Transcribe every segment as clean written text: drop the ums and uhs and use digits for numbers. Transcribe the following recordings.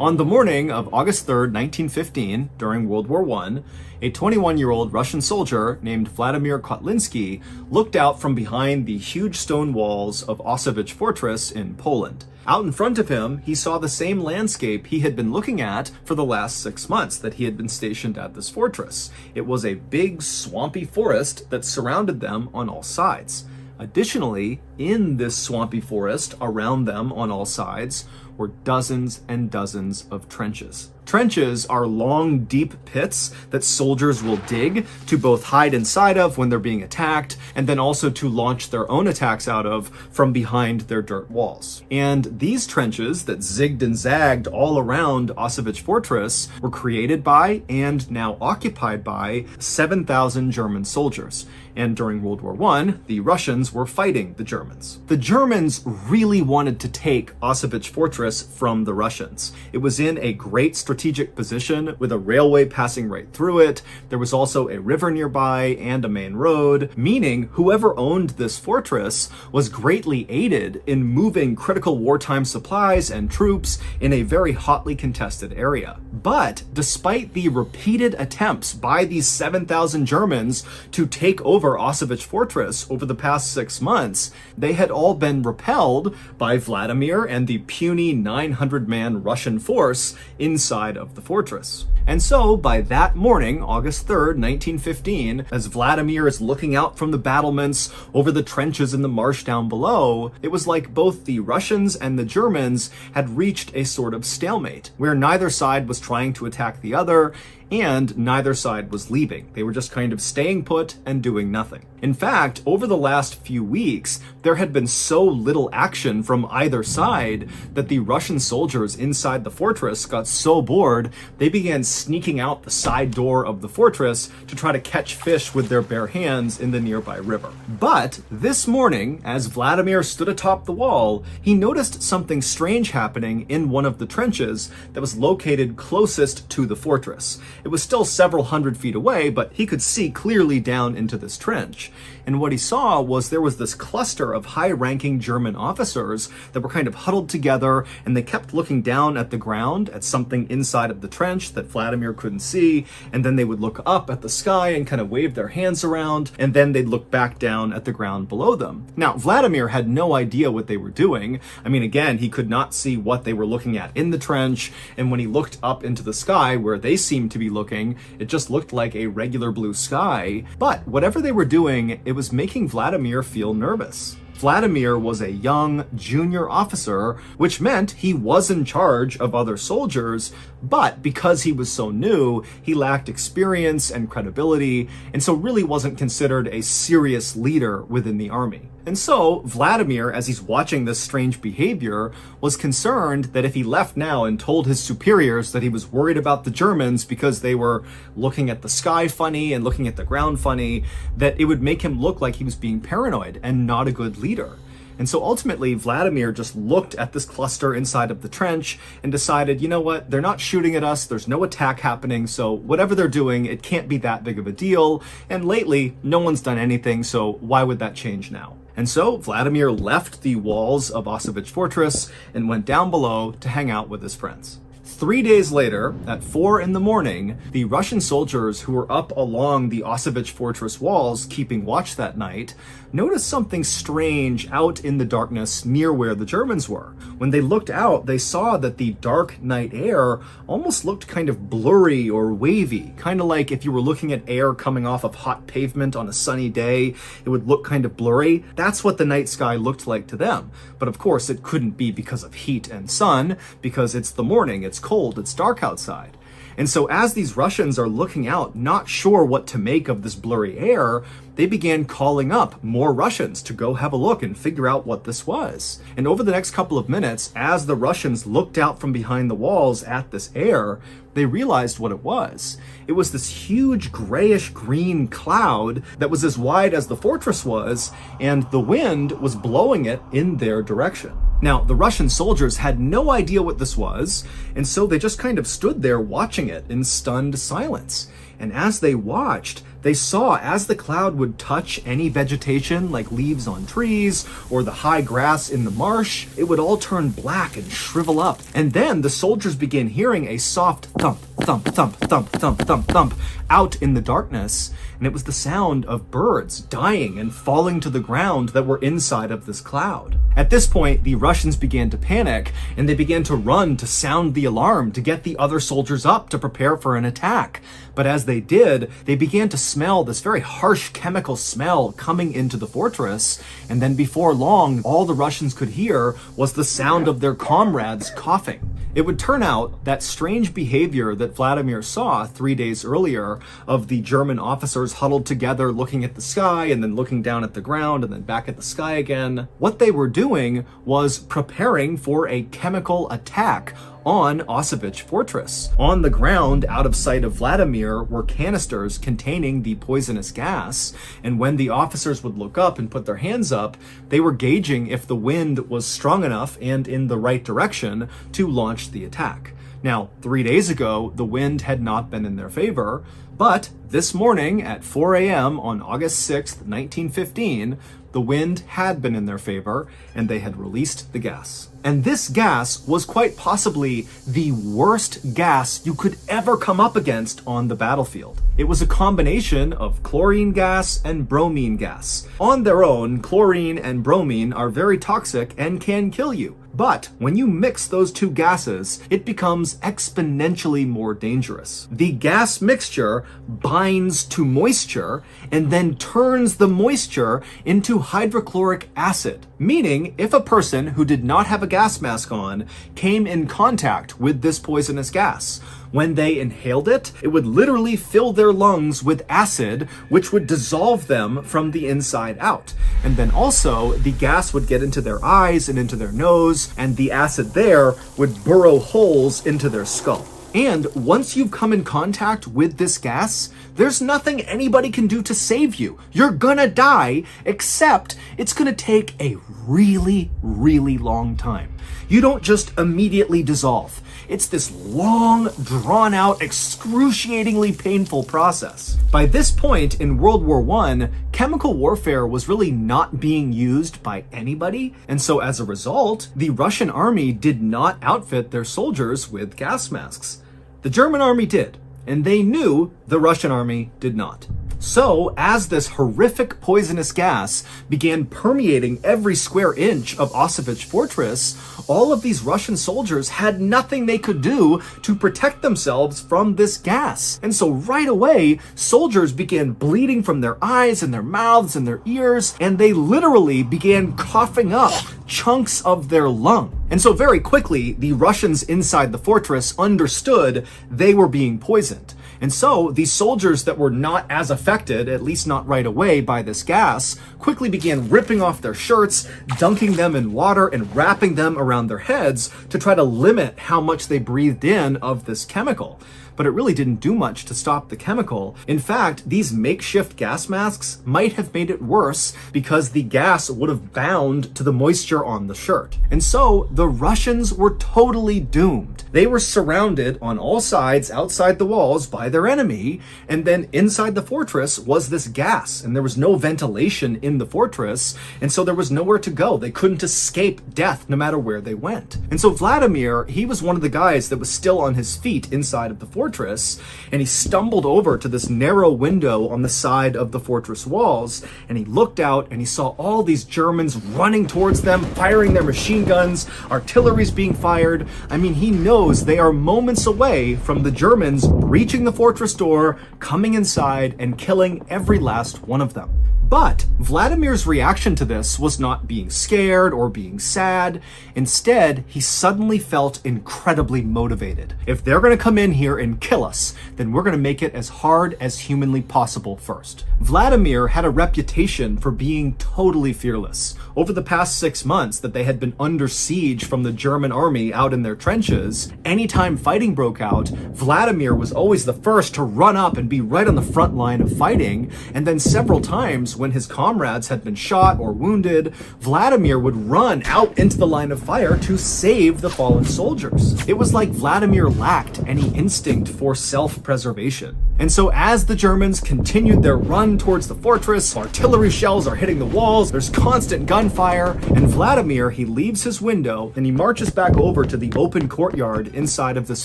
On the morning of August 3rd, 1915, during World War I, a 21-year-old Russian soldier named Vladimir Kotlinski looked out from behind the huge stone walls of Auschwitz Fortress in Poland. Out in front of him, he saw the same landscape he had been looking at for the last 6 months that he had been stationed at this fortress. It was a big, swampy forest that surrounded them on all sides. Additionally, in this swampy forest around them on all sides were dozens and dozens of trenches. Trenches are long, deep pits that soldiers will dig to both hide inside of when they're being attacked, and then also to launch their own attacks out of from behind their dirt walls. And these trenches that zigged and zagged all around Auschwitz Fortress were created by and now occupied by 7,000 German soldiers. And during World War I, the Russians were fighting the Germans. The Germans really wanted to take Auschwitz Fortress from the Russians. It was in a great strategic position with a railway passing right through it. There was also a river nearby and a main road, meaning whoever owned this fortress was greatly aided in moving critical wartime supplies and troops in a very hotly contested area. But despite the repeated attempts by these 7,000 Germans to take over Auschwitz Fortress over the past 6 months, they had all been repelled by Vladimir and the puny 900-man Russian force inside of the fortress. And so, by that morning, August 3rd, 1915, as Vladimir is looking out from the battlements over the trenches in the marsh down below, it was like both the Russians and the Germans had reached a sort of stalemate, where neither side was trying to attack the other, and neither side was leaving. They were just kind of staying put and doing nothing. In fact, over the last few weeks, there had been so little action from either side that the Russian soldiers inside the fortress got so bored, they began sneaking out the side door of the fortress to try to catch fish with their bare hands in the nearby river. But this morning, as Vladimir stood atop the wall, he noticed something strange happening in one of the trenches that was located closest to the fortress. It was still several hundred feet away, but he could see clearly down into this trench. And what he saw was there was this cluster of high-ranking German officers that were kind of huddled together, and they kept looking down at the ground at something inside of the trench that Vladimir couldn't see, and then they would look up at the sky and kind of wave their hands around, and then they'd look back down at the ground below them. Now, Vladimir had no idea what they were doing. I mean, again, he could not see what they were looking at in the trench, and when he looked up into the sky where they seemed to be looking, it just looked like a regular blue sky. But whatever they were doing, it was making Vladimir feel nervous. Vladimir was a young junior officer, which meant he was in charge of other soldiers, but because he was so new, he lacked experience and credibility, and so really wasn't considered a serious leader within the army. And so Vladimir, as he's watching this strange behavior, was concerned that if he left now and told his superiors that he was worried about the Germans because they were looking at the sky funny and looking at the ground funny, that it would make him look like he was being paranoid and not a good leader. And so ultimately, Vladimir just looked at this cluster inside of the trench and decided, you know what, they're not shooting at us, there's no attack happening, so whatever they're doing, it can't be that big of a deal. And lately, no one's done anything, so why would that change now? And so Vladimir left the walls of Auschwitz Fortress and went down below to hang out with his friends. 3 days later, at 4 in the morning, the Russian soldiers who were up along the Auschwitz Fortress walls keeping watch that night noticed something strange out in the darkness near where the Germans were. When they looked out, they saw that the dark night air almost looked kind of blurry or wavy, kind of like if you were looking at air coming off of hot pavement on a sunny day, it would look kind of blurry. That's what the night sky looked like to them. But of course, it couldn't be because of heat and sun, because it's the morning, it's cold, it's dark outside. And so as these Russians are looking out, not sure what to make of this blurry air, they began calling up more Russians to go have a look and figure out what this was. And over the next couple of minutes, as the Russians looked out from behind the walls at this air, they realized what it was. It was this huge grayish-green cloud that was as wide as the fortress was, and the wind was blowing it in their direction. Now, the Russian soldiers had no idea what this was, and so they just kind of stood there watching it in stunned silence. And as they watched, they saw as the cloud would touch any vegetation like leaves on trees or the high grass in the marsh, it would all turn black and shrivel up. And then the soldiers began hearing a soft thump, thump, thump, thump, thump, thump, thump out in the darkness. And it was the sound of birds dying and falling to the ground that were inside of this cloud. At this point, the Russians began to panic and they began to run to sound the alarm to get the other soldiers up to prepare for an attack. But as they did, they began to smell this very harsh chemical smell coming into the fortress. And then before long, all the Russians could hear was the sound of their comrades coughing. It would turn out that strange behavior that Vladimir saw 3 days earlier of the German officers huddled together looking at the sky and then looking down at the ground and then back at the sky again, what they were doing was preparing for a chemical attack on Auschwitz Fortress. On the ground, out of sight of Vladimir, were canisters containing the poisonous gas, and when the officers would look up and put their hands up, they were gauging if the wind was strong enough and in the right direction to launch the attack. Now, 3 days ago, the wind had not been in their favor, but this morning at 4 a.m. on August 6th, 1915, the wind had been in their favor and they had released the gas. And this gas was quite possibly the worst gas you could ever come up against on the battlefield. It was a combination of chlorine gas and bromine gas. On their own, chlorine and bromine are very toxic and can kill you. But when you mix those two gases, it becomes exponentially more dangerous. The gas mixture binds to moisture and then turns the moisture into hydrochloric acid. Meaning, if a person who did not have a gas mask on came in contact with this poisonous gas, when they inhaled it, it would literally fill their lungs with acid, which would dissolve them from the inside out. And then also, the gas would get into their eyes and into their nose, and the acid there would burrow holes into their skull. And once you've come in contact with this gas, there's nothing anybody can do to save you. You're gonna die, except it's gonna take a really, really long time. You don't just immediately dissolve. It's this long, drawn-out, excruciatingly painful process. By this point in World War I, chemical warfare was really not being used by anybody, and so as a result, the Russian army did not outfit their soldiers with gas masks. The German army did, and they knew the Russian army did not. So, as this horrific poisonous gas began permeating every square inch of Auschwitz Fortress, all of these Russian soldiers had nothing they could do to protect themselves from this gas. And so right away, soldiers began bleeding from their eyes and their mouths and their ears, and they literally began coughing up chunks of their lung. And so very quickly, the Russians inside the fortress understood they were being poisoned. And so these soldiers that were not as affected, at least not right away, by this gas, quickly began ripping off their shirts, dunking them in water, and wrapping them around their heads to try to limit how much they breathed in of this chemical. But it really didn't do much to stop the chemical. In fact, these makeshift gas masks might have made it worse because the gas would have bound to the moisture on the shirt. And so the Russians were totally doomed. They were surrounded on all sides outside the walls by their enemy, and then inside the fortress was this gas, and there was no ventilation in the fortress, and so there was nowhere to go. They couldn't escape death no matter where they went. And so Vladimir, he was one of the guys that was still on his feet inside of the fortress, and he stumbled over to this narrow window on the side of the fortress walls, and he looked out and he saw all these Germans running towards them, firing their machine guns, artillery's being fired. I mean, he knows they are moments away from the Germans breaching the fortress door, coming inside, and killing every last one of them. But Vladimir's reaction to this was not being scared or being sad. Instead, he suddenly felt incredibly motivated. If they're going to come in here and kill us, then we're going to make it as hard as humanly possible first. Vladimir had a reputation for being totally fearless. Over the past 6 months that they had been under siege from the German army out in their trenches, anytime fighting broke out, Vladimir was always the first to run up and be right on the front line of fighting, and then several times when his comrades had been shot or wounded, Vladimir would run out into the line of fire to save the fallen soldiers. It was like Vladimir lacked any instinct for self-preservation. And so as the Germans continued their run towards the fortress, artillery shells are hitting the walls, there's constant gunfire, and Vladimir, he leaves his window and he marches back over to the open courtyard inside of this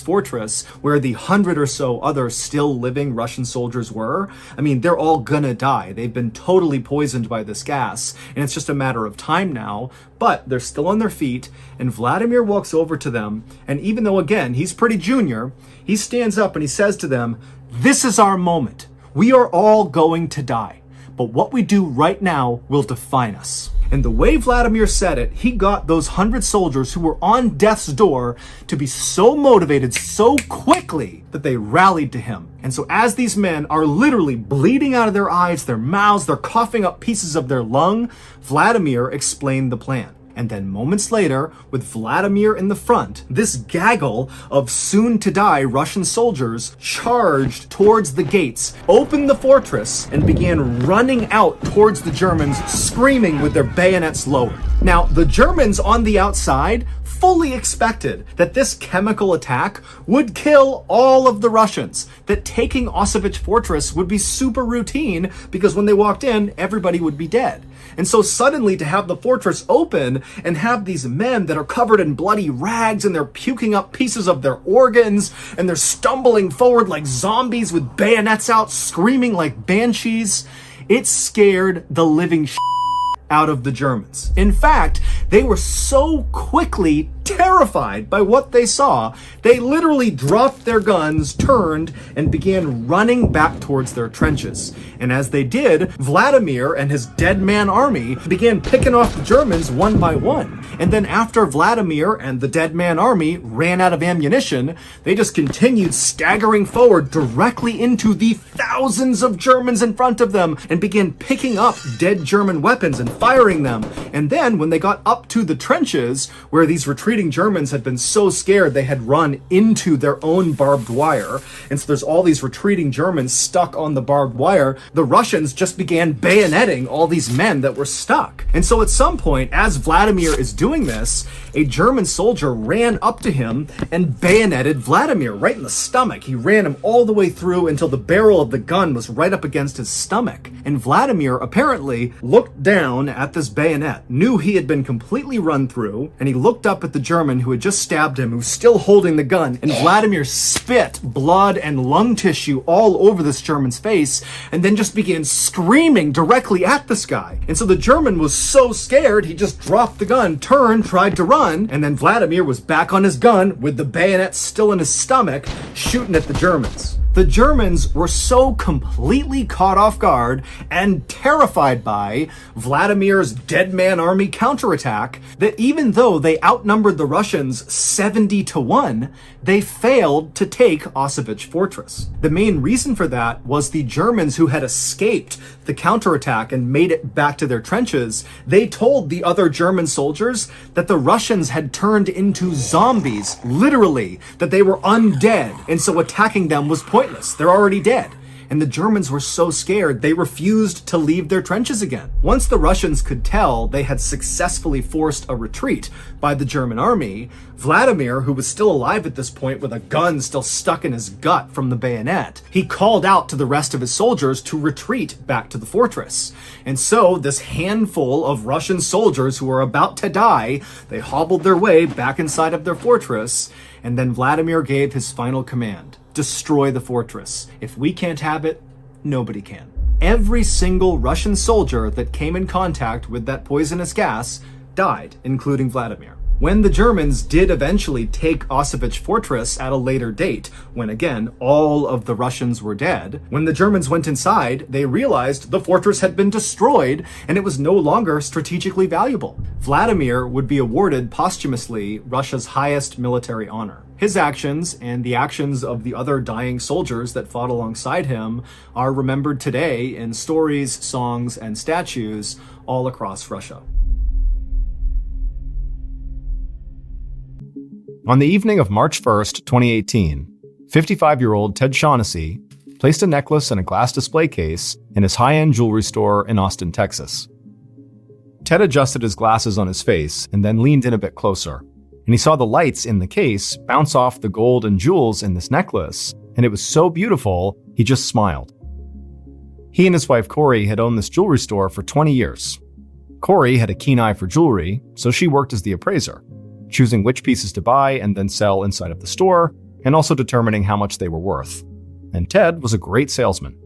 fortress where the 100 or so other still living Russian soldiers were. I mean, they're all gonna die. They've been totally poisoned by this gas, and it's just a matter of time now, but they're still on their feet, and Vladimir walks over to them, and even though, again, he's pretty junior, he stands up and he says to them, "This is our moment. We are all going to die, but what we do right now will define us." And the way Vladimir said it, he got those 100 soldiers who were on death's door to be so motivated so quickly that they rallied to him. And so as these men are literally bleeding out of their eyes, their mouths, they're coughing up pieces of their lung, Vladimir explained the plan. And then moments later, with Vladimir in the front, this gaggle of soon-to-die Russian soldiers charged towards the gates, opened the fortress, and began running out towards the Germans, screaming with their bayonets lowered. Now, the Germans on the outside fully expected that this chemical attack would kill all of the Russians, that taking Auschwitz Fortress would be super routine because when they walked in, everybody would be dead. And so suddenly to have the fortress open and have these men that are covered in bloody rags and they're puking up pieces of their organs and they're stumbling forward like zombies with bayonets out, screaming like banshees, it scared the living out of the Germans. In fact, they were so quickly terrified by what they saw, they literally dropped their guns, turned, and began running back towards their trenches. And as they did, Vladimir and his dead man army began picking off the Germans one by one. And then after Vladimir and the dead man army ran out of ammunition, they just continued staggering forward directly into the thousands of Germans in front of them and began picking up dead German weapons and firing them. And then when they got up to the trenches where these retreating Germans had been so scared they had run into their own barbed wire, and so there's all these retreating Germans stuck on the barbed wire, the Russians just began bayoneting all these men that were stuck. And so at some point, as Vladimir is doing this, a German soldier ran up to him and bayoneted Vladimir right in the stomach. He ran him all the way through until the barrel of the gun was right up against his stomach. And Vladimir apparently looked down at this bayonet, knew he had been completely run through, and he looked up at the German who had just stabbed him, who was still holding the gun, and Vladimir spit blood and lung tissue all over this German's face, and then just began screaming directly at this guy. And so the German was so scared, he just dropped the gun, turned, tried to run, and then Vladimir was back on his gun with the bayonet still in his stomach, shooting at the Germans. The Germans were so completely caught off guard and terrified by Vladimir's dead man army counterattack that even though they outnumbered the Russians 70-1, they failed to take Auschwitz Fortress. The main reason for that was the Germans who had escaped the counterattack and made it back to their trenches. They told the other German soldiers that the Russians had turned into zombies, literally, that they were undead, and so attacking them was pointless. They're already dead. And the Germans were so scared, they refused to leave their trenches again. Once the Russians could tell they had successfully forced a retreat by the German army, Vladimir, who was still alive at this point with a gun still stuck in his gut from the bayonet, he called out to the rest of his soldiers to retreat back to the fortress. And so this handful of Russian soldiers who were about to die, they hobbled their way back inside of their fortress, and then Vladimir gave his final command. Destroy the fortress. If we can't have it, nobody can. Every single Russian soldier that came in contact with that poisonous gas died, including Vladimir. When the Germans did eventually take Auschwitz Fortress at a later date, when again, all of the Russians were dead, when the Germans went inside, they realized the fortress had been destroyed and it was no longer strategically valuable. Vladimir would be awarded posthumously Russia's highest military honor. His actions and the actions of the other dying soldiers that fought alongside him are remembered today in stories, songs, and statues all across Russia. On the evening of March 1st, 2018, 55-year-old Ted Shaughnessy placed a necklace in a glass display case in his high-end jewelry store in Austin, Texas. Ted adjusted his glasses on his face and then leaned in a bit closer. and he saw the lights in the case bounce off the gold and jewels in this necklace, and it was so beautiful, he just smiled. He and his wife Corey had owned this jewelry store for 20 years. Corey had a keen eye for jewelry, so she worked as the appraiser, choosing which pieces to buy and then sell inside of the store, and also determining how much they were worth. And Ted was a great salesman.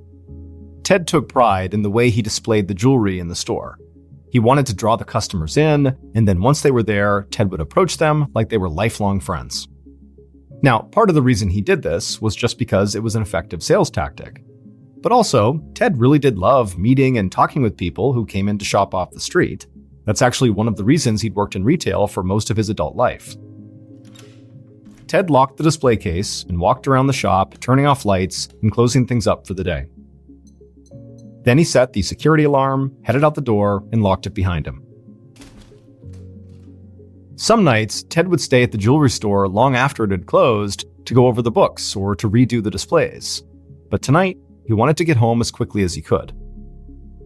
Ted took pride in the way he displayed the jewelry in the store. He wanted to draw the customers in, and then once they were there, Ted would approach them like they were lifelong friends. Now, part of the reason he did this was just because it was an effective sales tactic. But also, Ted really did love meeting and talking with people who came in to shop off the street. That's actually one of the reasons he'd worked in retail for most of his adult life. Ted locked the display case and walked around the shop, turning off lights and closing things up for the day. Then he set the security alarm, headed out the door, and locked it behind him. Some nights, Ted would stay at the jewelry store long after it had closed to go over the books or to redo the displays. But tonight, he wanted to get home as quickly as he could.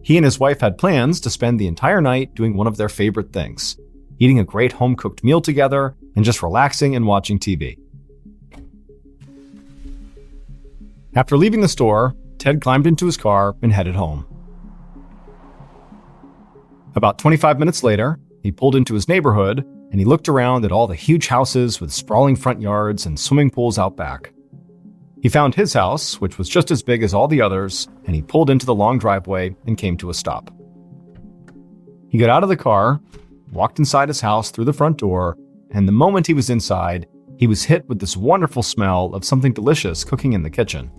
He and his wife had plans to spend the entire night doing one of their favorite things, eating a great home-cooked meal together and just relaxing and watching TV. After leaving the store, Ted climbed into his car and headed home. About 25 minutes later, he pulled into his neighborhood and he looked around at all the huge houses with sprawling front yards and swimming pools out back. He found his house, which was just as big as all the others, and he pulled into the long driveway and came to a stop. He got out of the car, walked inside his house through the front door, and the moment he was inside, he was hit with this wonderful smell of something delicious cooking in the kitchen.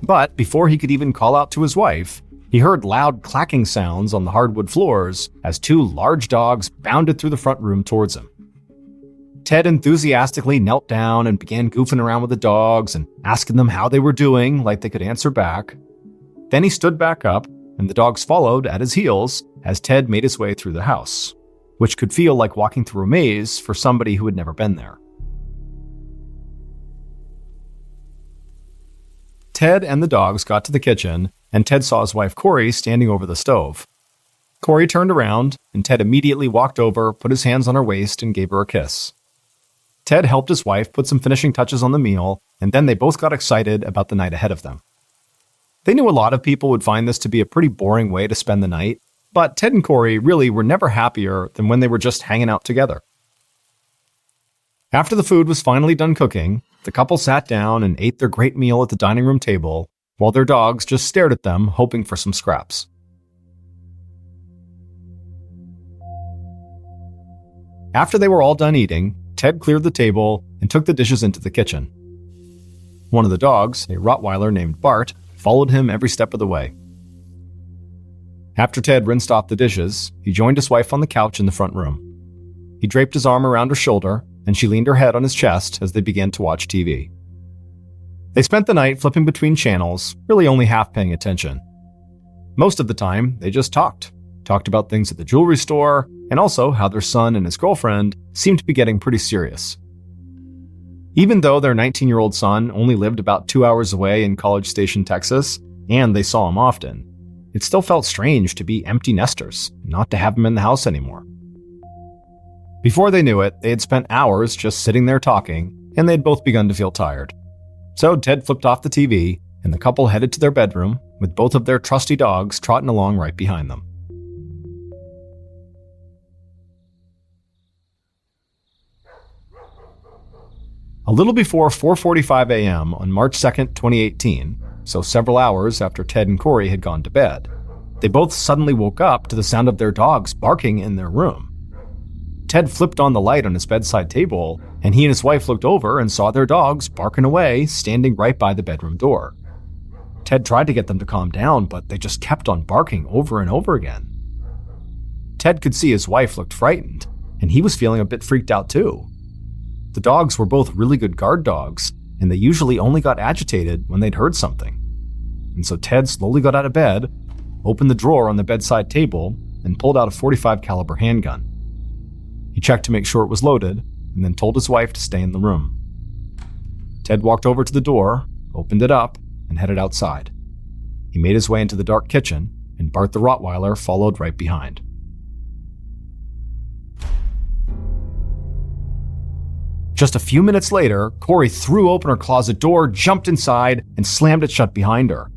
But before he could even call out to his wife, he heard loud clacking sounds on the hardwood floors as two large dogs bounded through the front room towards him. Ted enthusiastically knelt down and began goofing around with the dogs and asking them how they were doing, like they could answer back. Then he stood back up, and the dogs followed at his heels as Ted made his way through the house, which could feel like walking through a maze for somebody who had never been there. Ted and the dogs got to the kitchen, and Ted saw his wife Corey standing over the stove. Corey turned around, and Ted immediately walked over, put his hands on her waist, and gave her a kiss. Ted helped his wife put some finishing touches on the meal, and then they both got excited about the night ahead of them. They knew a lot of people would find this to be a pretty boring way to spend the night, but Ted and Corey really were never happier than when they were just hanging out together. After the food was finally done cooking, the couple sat down and ate their great meal at the dining room table, while their dogs just stared at them, hoping for some scraps. After they were all done eating, Ted cleared the table and took the dishes into the kitchen. One of the dogs, a Rottweiler named Bart, followed him every step of the way. After Ted rinsed off the dishes, he joined his wife on the couch in the front room. He draped his arm around her shoulder, and she leaned her head on his chest as they began to watch TV. They spent the night flipping between channels, really only half paying attention. Most of the time, they just talked about things at the jewelry store, and also how their son and his girlfriend seemed to be getting pretty serious. Even though their 19-year-old son only lived about 2 hours away in College Station, Texas, and they saw him often, it still felt strange to be empty nesters, not to have him in the house anymore. Before they knew it, they had spent hours just sitting there talking, and they'd both begun to feel tired. So Ted flipped off the TV, and the couple headed to their bedroom, with both of their trusty dogs trotting along right behind them. A little before 4:45 a.m. on March 2nd, 2018, so several hours after Ted and Corey had gone to bed, they both suddenly woke up to the sound of their dogs barking in their room. Ted flipped on the light on his bedside table, and he and his wife looked over and saw their dogs barking away, standing right by the bedroom door. Ted tried to get them to calm down, but they just kept on barking over and over again. Ted could see his wife looked frightened, and he was feeling a bit freaked out too. The dogs were both really good guard dogs, and they usually only got agitated when they'd heard something. And so Ted slowly got out of bed, opened the drawer on the bedside table, and pulled out a .45 caliber handgun. He checked to make sure it was loaded, and then told his wife to stay in the room. Ted walked over to the door, opened it up, and headed outside. He made his way into the dark kitchen, and Bart the Rottweiler followed right behind. Just a few minutes later, Corey threw open her closet door, jumped inside, and slammed it shut behind her.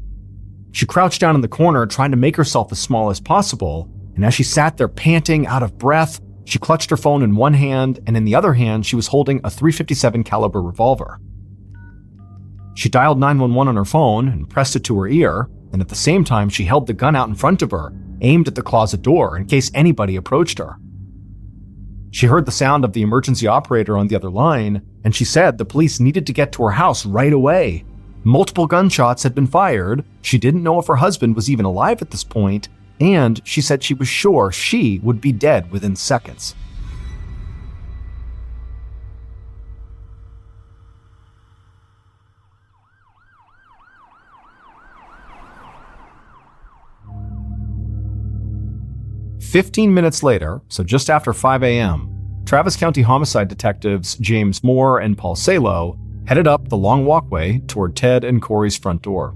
She crouched down in the corner, trying to make herself as small as possible, and as she sat there panting, out of breath, she clutched her phone in one hand, and in the other hand, she was holding a .357 caliber revolver. She dialed 911 on her phone and pressed it to her ear, and at the same time, she held the gun out in front of her, aimed at the closet door in case anybody approached her. She heard the sound of the emergency operator on the other line, and she said the police needed to get to her house right away. Multiple gunshots had been fired, she didn't know if her husband was even alive at this point, and she said she was sure she would be dead within seconds. "15 minutes later, so just after 5 a.m., Travis County homicide detectives James Moore and Paul Salo headed up the long walkway toward Ted and Corey's front door.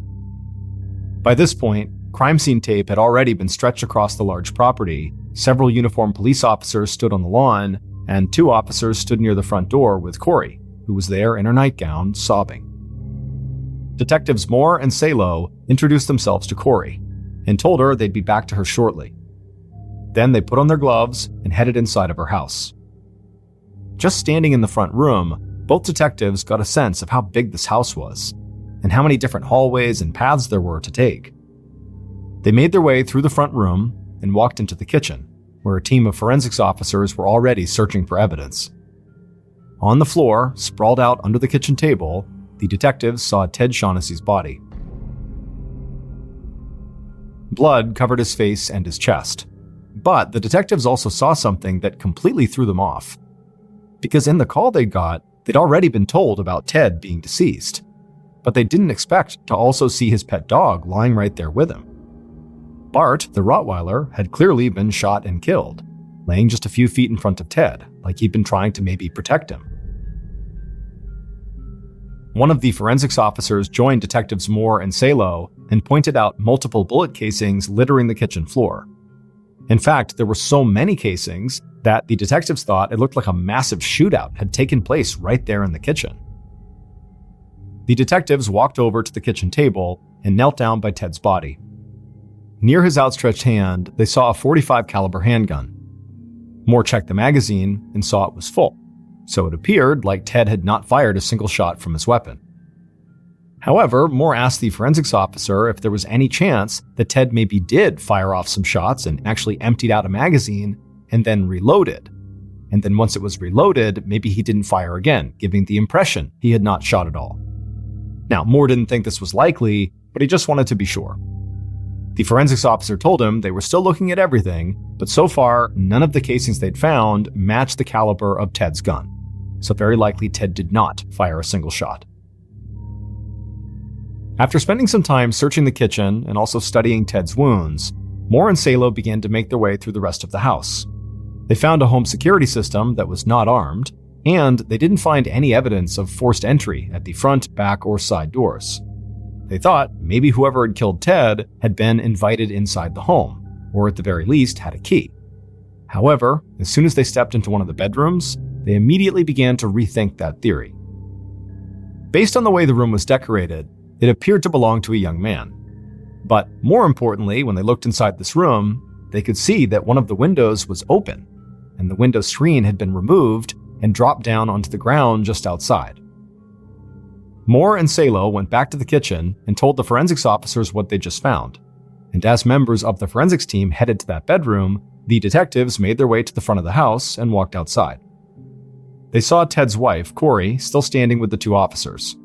By this point, crime scene tape had already been stretched across the large property, several uniformed police officers stood on the lawn, and 2 officers stood near the front door with Corey, who was there in her nightgown, sobbing. Detectives Moore and Salo introduced themselves to Corey and told her they'd be back to her shortly. Then they put on their gloves and headed inside of her house. Just standing in the front room, both detectives got a sense of how big this house was and how many different hallways and paths there were to take. They made their way through the front room and walked into the kitchen, where a team of forensics officers were already searching for evidence. On the floor, sprawled out under the kitchen table, the detectives saw Ted Shaughnessy's body. Blood covered his face and his chest, but the detectives also saw something that completely threw them off. Because in the call they got, they'd already been told about Ted being deceased, but they didn't expect to also see his pet dog lying right there with him. Bart, the Rottweiler, had clearly been shot and killed, laying just a few feet in front of Ted, like he'd been trying to maybe protect him. One of the forensics officers joined Detectives Moore and Salo and pointed out multiple bullet casings littering the kitchen floor. In fact, there were so many casings that the detectives thought it looked like a massive shootout had taken place right there in the kitchen. The detectives walked over to the kitchen table and knelt down by Ted's body. Near his outstretched hand, they saw a .45 caliber handgun. Moore checked the magazine and saw it was full, so it appeared like Ted had not fired a single shot from his weapon. However, Moore asked the forensics officer if there was any chance that Ted maybe did fire off some shots and actually emptied out a magazine and then reloaded. And then once it was reloaded, maybe he didn't fire again, giving the impression he had not shot at all. Now, Moore didn't think this was likely, but he just wanted to be sure. The forensics officer told him they were still looking at everything, but so far, none of the casings they'd found matched the caliber of Ted's gun. So very likely Ted did not fire a single shot. After spending some time searching the kitchen and also studying Ted's wounds, Moore and Salo began to make their way through the rest of the house. They found a home security system that was not armed, and they didn't find any evidence of forced entry at the front, back, or side doors. They thought maybe whoever had killed Ted had been invited inside the home, or at the very least had a key. However, as soon as they stepped into one of the bedrooms, they immediately began to rethink that theory. Based on the way the room was decorated, it appeared to belong to a young man. But more importantly, when they looked inside this room, they could see that one of the windows was open, and the window screen had been removed and dropped down onto the ground just outside. Moore and Salo went back to the kitchen and told the forensics officers what they just found. And as members of the forensics team headed to that bedroom, the detectives made their way to the front of the house and walked outside. They saw Ted's wife, Corey, still standing with the 2 officers.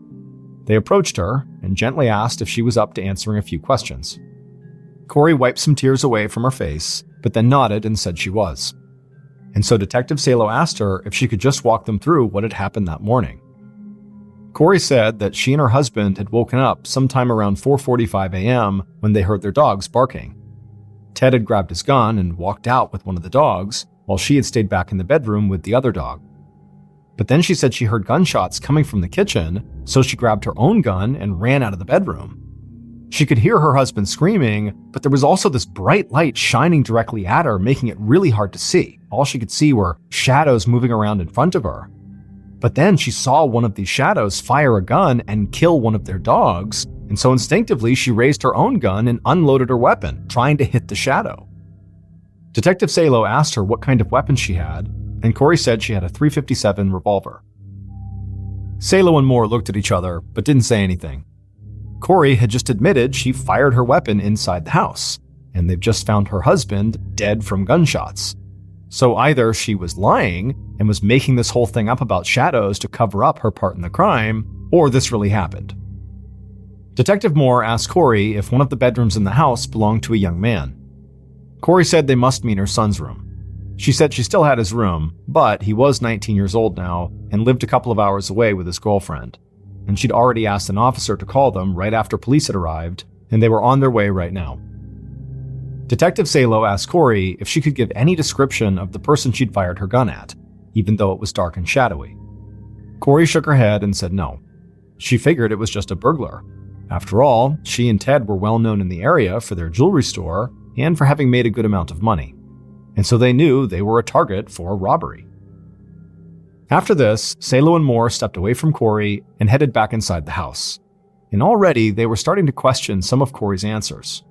They approached her and gently asked if she was up to answering a few questions. Corey wiped some tears away from her face, but then nodded and said she was. And so Detective Salo asked her if she could just walk them through what had happened that morning. Corey said that she and her husband had woken up sometime around 4:45 a.m. when they heard their dogs barking. Ted had grabbed his gun and walked out with one of the dogs, while she had stayed back in the bedroom with the other dog. But then she said she heard gunshots coming from the kitchen, so she grabbed her own gun and ran out of the bedroom. She could hear her husband screaming, but there was also this bright light shining directly at her, making it really hard to see. All she could see were shadows moving around in front of her. But then she saw one of these shadows fire a gun and kill one of their dogs, and so instinctively she raised her own gun and unloaded her weapon, trying to hit the shadow. Detective Salo asked her what kind of weapon she had, and Corey said she had a .357 revolver. Salo and Moore looked at each other, but didn't say anything. Corey had just admitted she fired her weapon inside the house, and they've just found her husband dead from gunshots. So either she was lying and was making this whole thing up about shadows to cover up her part in the crime, or this really happened. Detective Moore asked Corey if one of the bedrooms in the house belonged to a young man. Corey said they must mean her son's room. She said she still had his room, but he was 19 years old now and lived a couple of hours away with his girlfriend. And she'd already asked an officer to call them right after police had arrived, and they were on their way right now. Detective Salo asked Corey if she could give any description of the person she'd fired her gun at, even though it was dark and shadowy. Corey shook her head and said no. She figured it was just a burglar. After all, she and Ted were well known in the area for their jewelry store and for having made a good amount of money, and so they knew they were a target for robbery. After this, Salo and Moore stepped away from Corey and headed back inside the house, and already they were starting to question some of Corey's answers.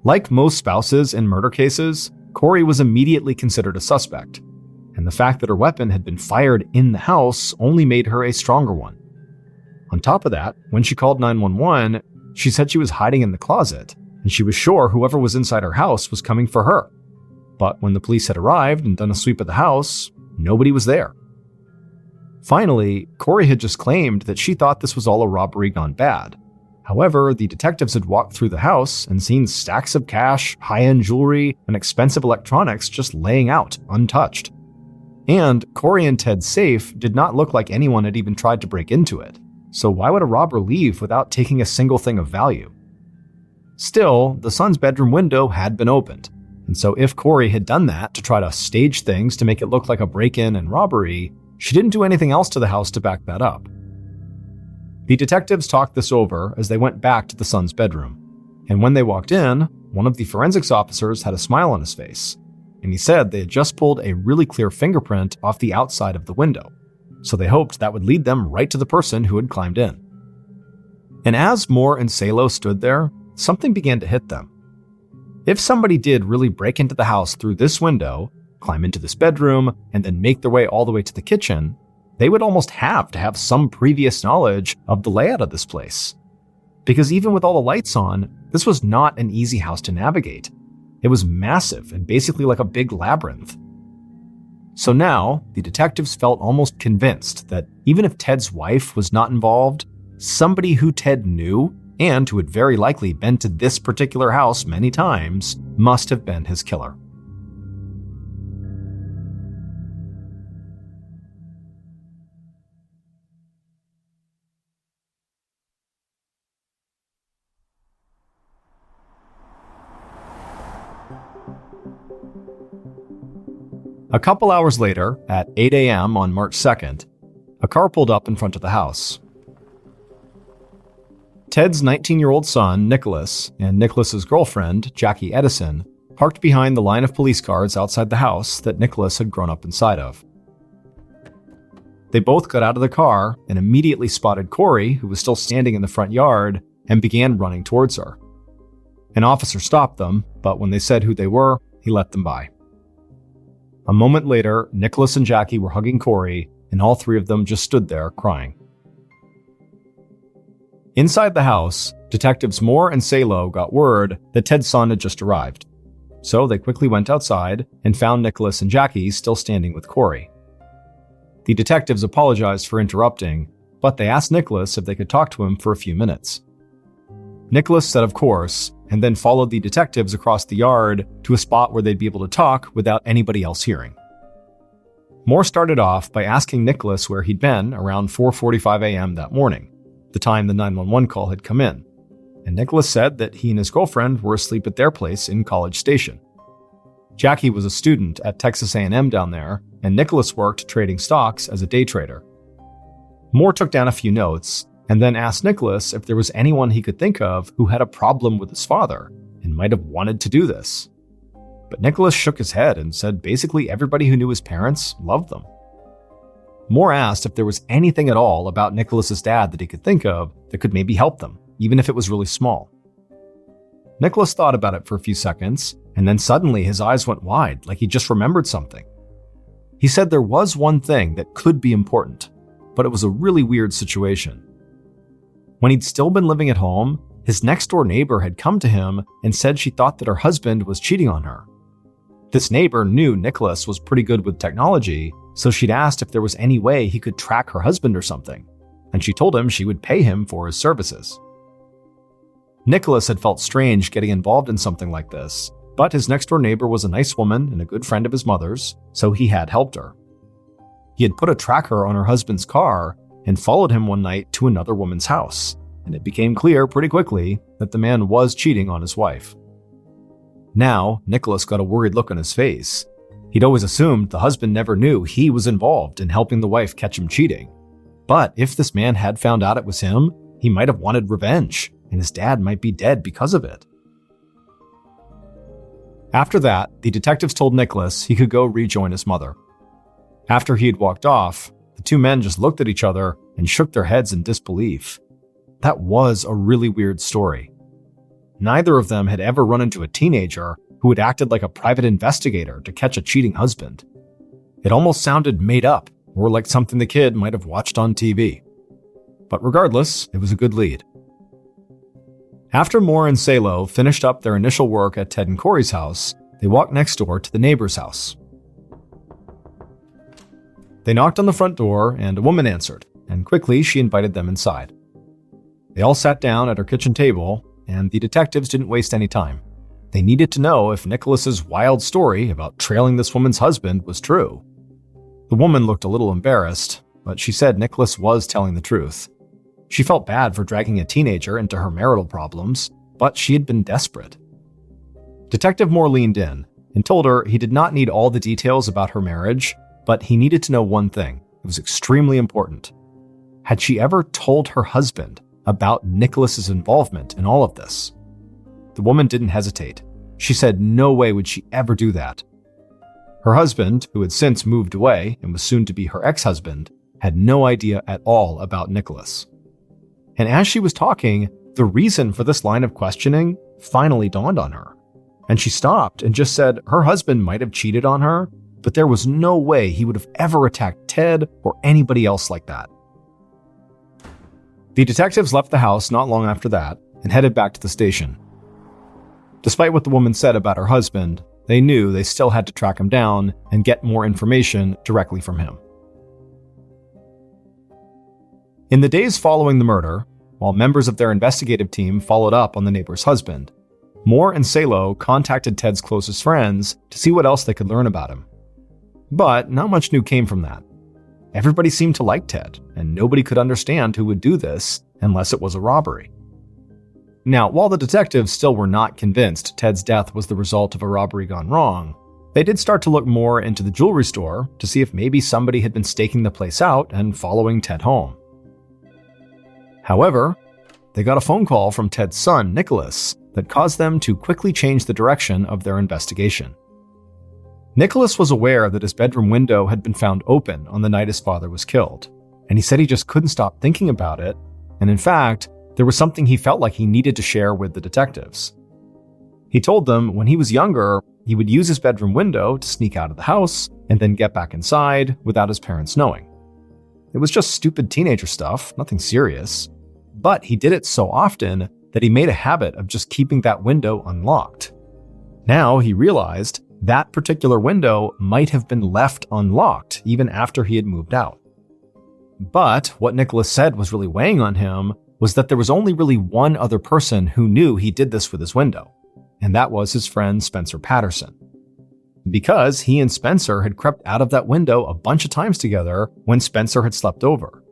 Like most spouses in murder cases, Corey was immediately considered a suspect, and the fact that her weapon had been fired in the house only made her a stronger one. On top of that, when she called 911, she said she was hiding in the closet, and she was sure whoever was inside her house was coming for her. But when the police had arrived and done a sweep of the house, nobody was there. Finally, Corey had just claimed that she thought this was all a robbery gone bad. However, the detectives had walked through the house and seen stacks of cash, high-end jewelry, and expensive electronics just laying out, untouched. And Corey and Ted's safe did not look like anyone had even tried to break into it, so why would a robber leave without taking a single thing of value? Still, the son's bedroom window had been opened, and so if Corey had done that to try to stage things to make it look like a break-in and robbery, she didn't do anything else to the house to back that up. The detectives talked this over as they went back to the son's bedroom, and when they walked in, one of the forensics officers had a smile on his face, and he said they had just pulled a really clear fingerprint off the outside of the window, so they hoped that would lead them right to the person who had climbed in. And as Moore and Salo stood there, something began to hit them. If somebody did really break into the house through this window, climb into this bedroom, and then make their way all the way to the kitchen, they would almost have to have some previous knowledge of the layout of this place. Because even with all the lights on, this was not an easy house to navigate. It was massive and basically like a big labyrinth. So now, the detectives felt almost convinced that even if Ted's wife was not involved, somebody who Ted knew and who had very likely been to this particular house many times must have been his killer. A couple hours later, at 8 a.m. on March 2nd, a car pulled up in front of the house. Ted's 19-year-old son, Nicholas, and Nicholas's girlfriend, Jackie Edison, parked behind the line of police cars outside the house that Nicholas had grown up inside of. They both got out of the car and immediately spotted Corey, who was still standing in the front yard, and began running towards her. An officer stopped them, but when they said who they were, he let them by. A moment later, Nicholas and Jackie were hugging Corey, and all three of them just stood there crying. Inside the house, detectives Moore and Salo got word that Ted's son had just arrived. So they quickly went outside and found Nicholas and Jackie still standing with Corey. The detectives apologized for interrupting, but they asked Nicholas if they could talk to him for a few minutes. Nicholas said of course, and then followed the detectives across the yard to a spot where they'd be able to talk without anybody else hearing. Moore started off by asking Nicholas where he'd been around 4:45 a.m. that morning, the time the 911 call had come in, and Nicholas said that he and his girlfriend were asleep at their place in College Station. Jackie was a student at Texas A&M down there, and Nicholas worked trading stocks as a day trader. Moore took down a few notes, and then asked Nicholas if there was anyone he could think of who had a problem with his father and might have wanted to do this. But Nicholas shook his head and said basically everybody who knew his parents loved them. Moore asked if there was anything at all about Nicholas's dad that he could think of that could maybe help them, even if it was really small. Nicholas thought about it for a few seconds, and then suddenly his eyes went wide, like he just remembered something. He said there was one thing that could be important, but it was a really weird situation. When he'd still been living at home, his next-door neighbor had come to him and said she thought that her husband was cheating on her. This neighbor knew Nicholas was pretty good with technology, so she'd asked if there was any way he could track her husband or something, and she told him she would pay him for his services. Nicholas had felt strange getting involved in something like this, but his next-door neighbor was a nice woman and a good friend of his mother's, so he had helped her. He had put a tracker on her husband's car and followed him one night to another woman's house, and it became clear pretty quickly that the man was cheating on his wife. Now, Nicholas got a worried look on his face. He'd always assumed the husband never knew he was involved in helping the wife catch him cheating. But if this man had found out it was him, he might have wanted revenge, and his dad might be dead because of it. After that, the detectives told Nicholas he could go rejoin his mother. After he had walked off, the two men just looked at each other and shook their heads in disbelief. That was a really weird story. Neither of them had ever run into a teenager who had acted like a private investigator to catch a cheating husband. It almost sounded made up, or like something the kid might have watched on TV. But regardless, it was a good lead. After Moore and Salo finished up their initial work at Ted and Corey's house, they walked next door to the neighbor's house. They knocked on the front door, and a woman answered, and quickly she invited them inside. They all sat down at her kitchen table, and the detectives didn't waste any time. They needed to know if Nicholas's wild story about trailing this woman's husband was true. The woman looked a little embarrassed, but she said Nicholas was telling the truth. She felt bad for dragging a teenager into her marital problems, but she had been desperate. Detective Moore leaned in and told her he did not need all the details about her marriage, but he needed to know one thing. It was extremely important. Had she ever told her husband about Nicholas's involvement in all of this? The woman didn't hesitate. She said no way would she ever do that. Her husband, who had since moved away and was soon to be her ex-husband, had no idea at all about Nicholas. And as she was talking, the reason for this line of questioning finally dawned on her. And she stopped and just said her husband might have cheated on her, but there was no way he would have ever attacked Ted or anybody else like that. The detectives left the house not long after that and headed back to the station. Despite what the woman said about her husband, they knew they still had to track him down and get more information directly from him. In the days following the murder, while members of their investigative team followed up on the neighbor's husband, Moore and Salo contacted Ted's closest friends to see what else they could learn about him. But not much new came from that. Everybody seemed to like Ted, and nobody could understand who would do this unless it was a robbery. Now, while the detectives still were not convinced Ted's death was the result of a robbery gone wrong, they did start to look more into the jewelry store to see if maybe somebody had been staking the place out and following Ted home. However, they got a phone call from Ted's son, Nicholas, that caused them to quickly change the direction of their investigation. Nicholas was aware that his bedroom window had been found open on the night his father was killed, and he said he just couldn't stop thinking about it, and in fact, there was something he felt like he needed to share with the detectives. He told them when he was younger, he would use his bedroom window to sneak out of the house and then get back inside without his parents knowing. It was just stupid teenager stuff, nothing serious, but he did it so often that he made a habit of just keeping that window unlocked. Now he realized that particular window might have been left unlocked even after he had moved out. But what Nicholas said was really weighing on him was that there was only really one other person who knew he did this with his window, and that was his friend Spencer Patterson. Because he and Spencer had crept out of that window a bunch of times together when Spencer had slept over.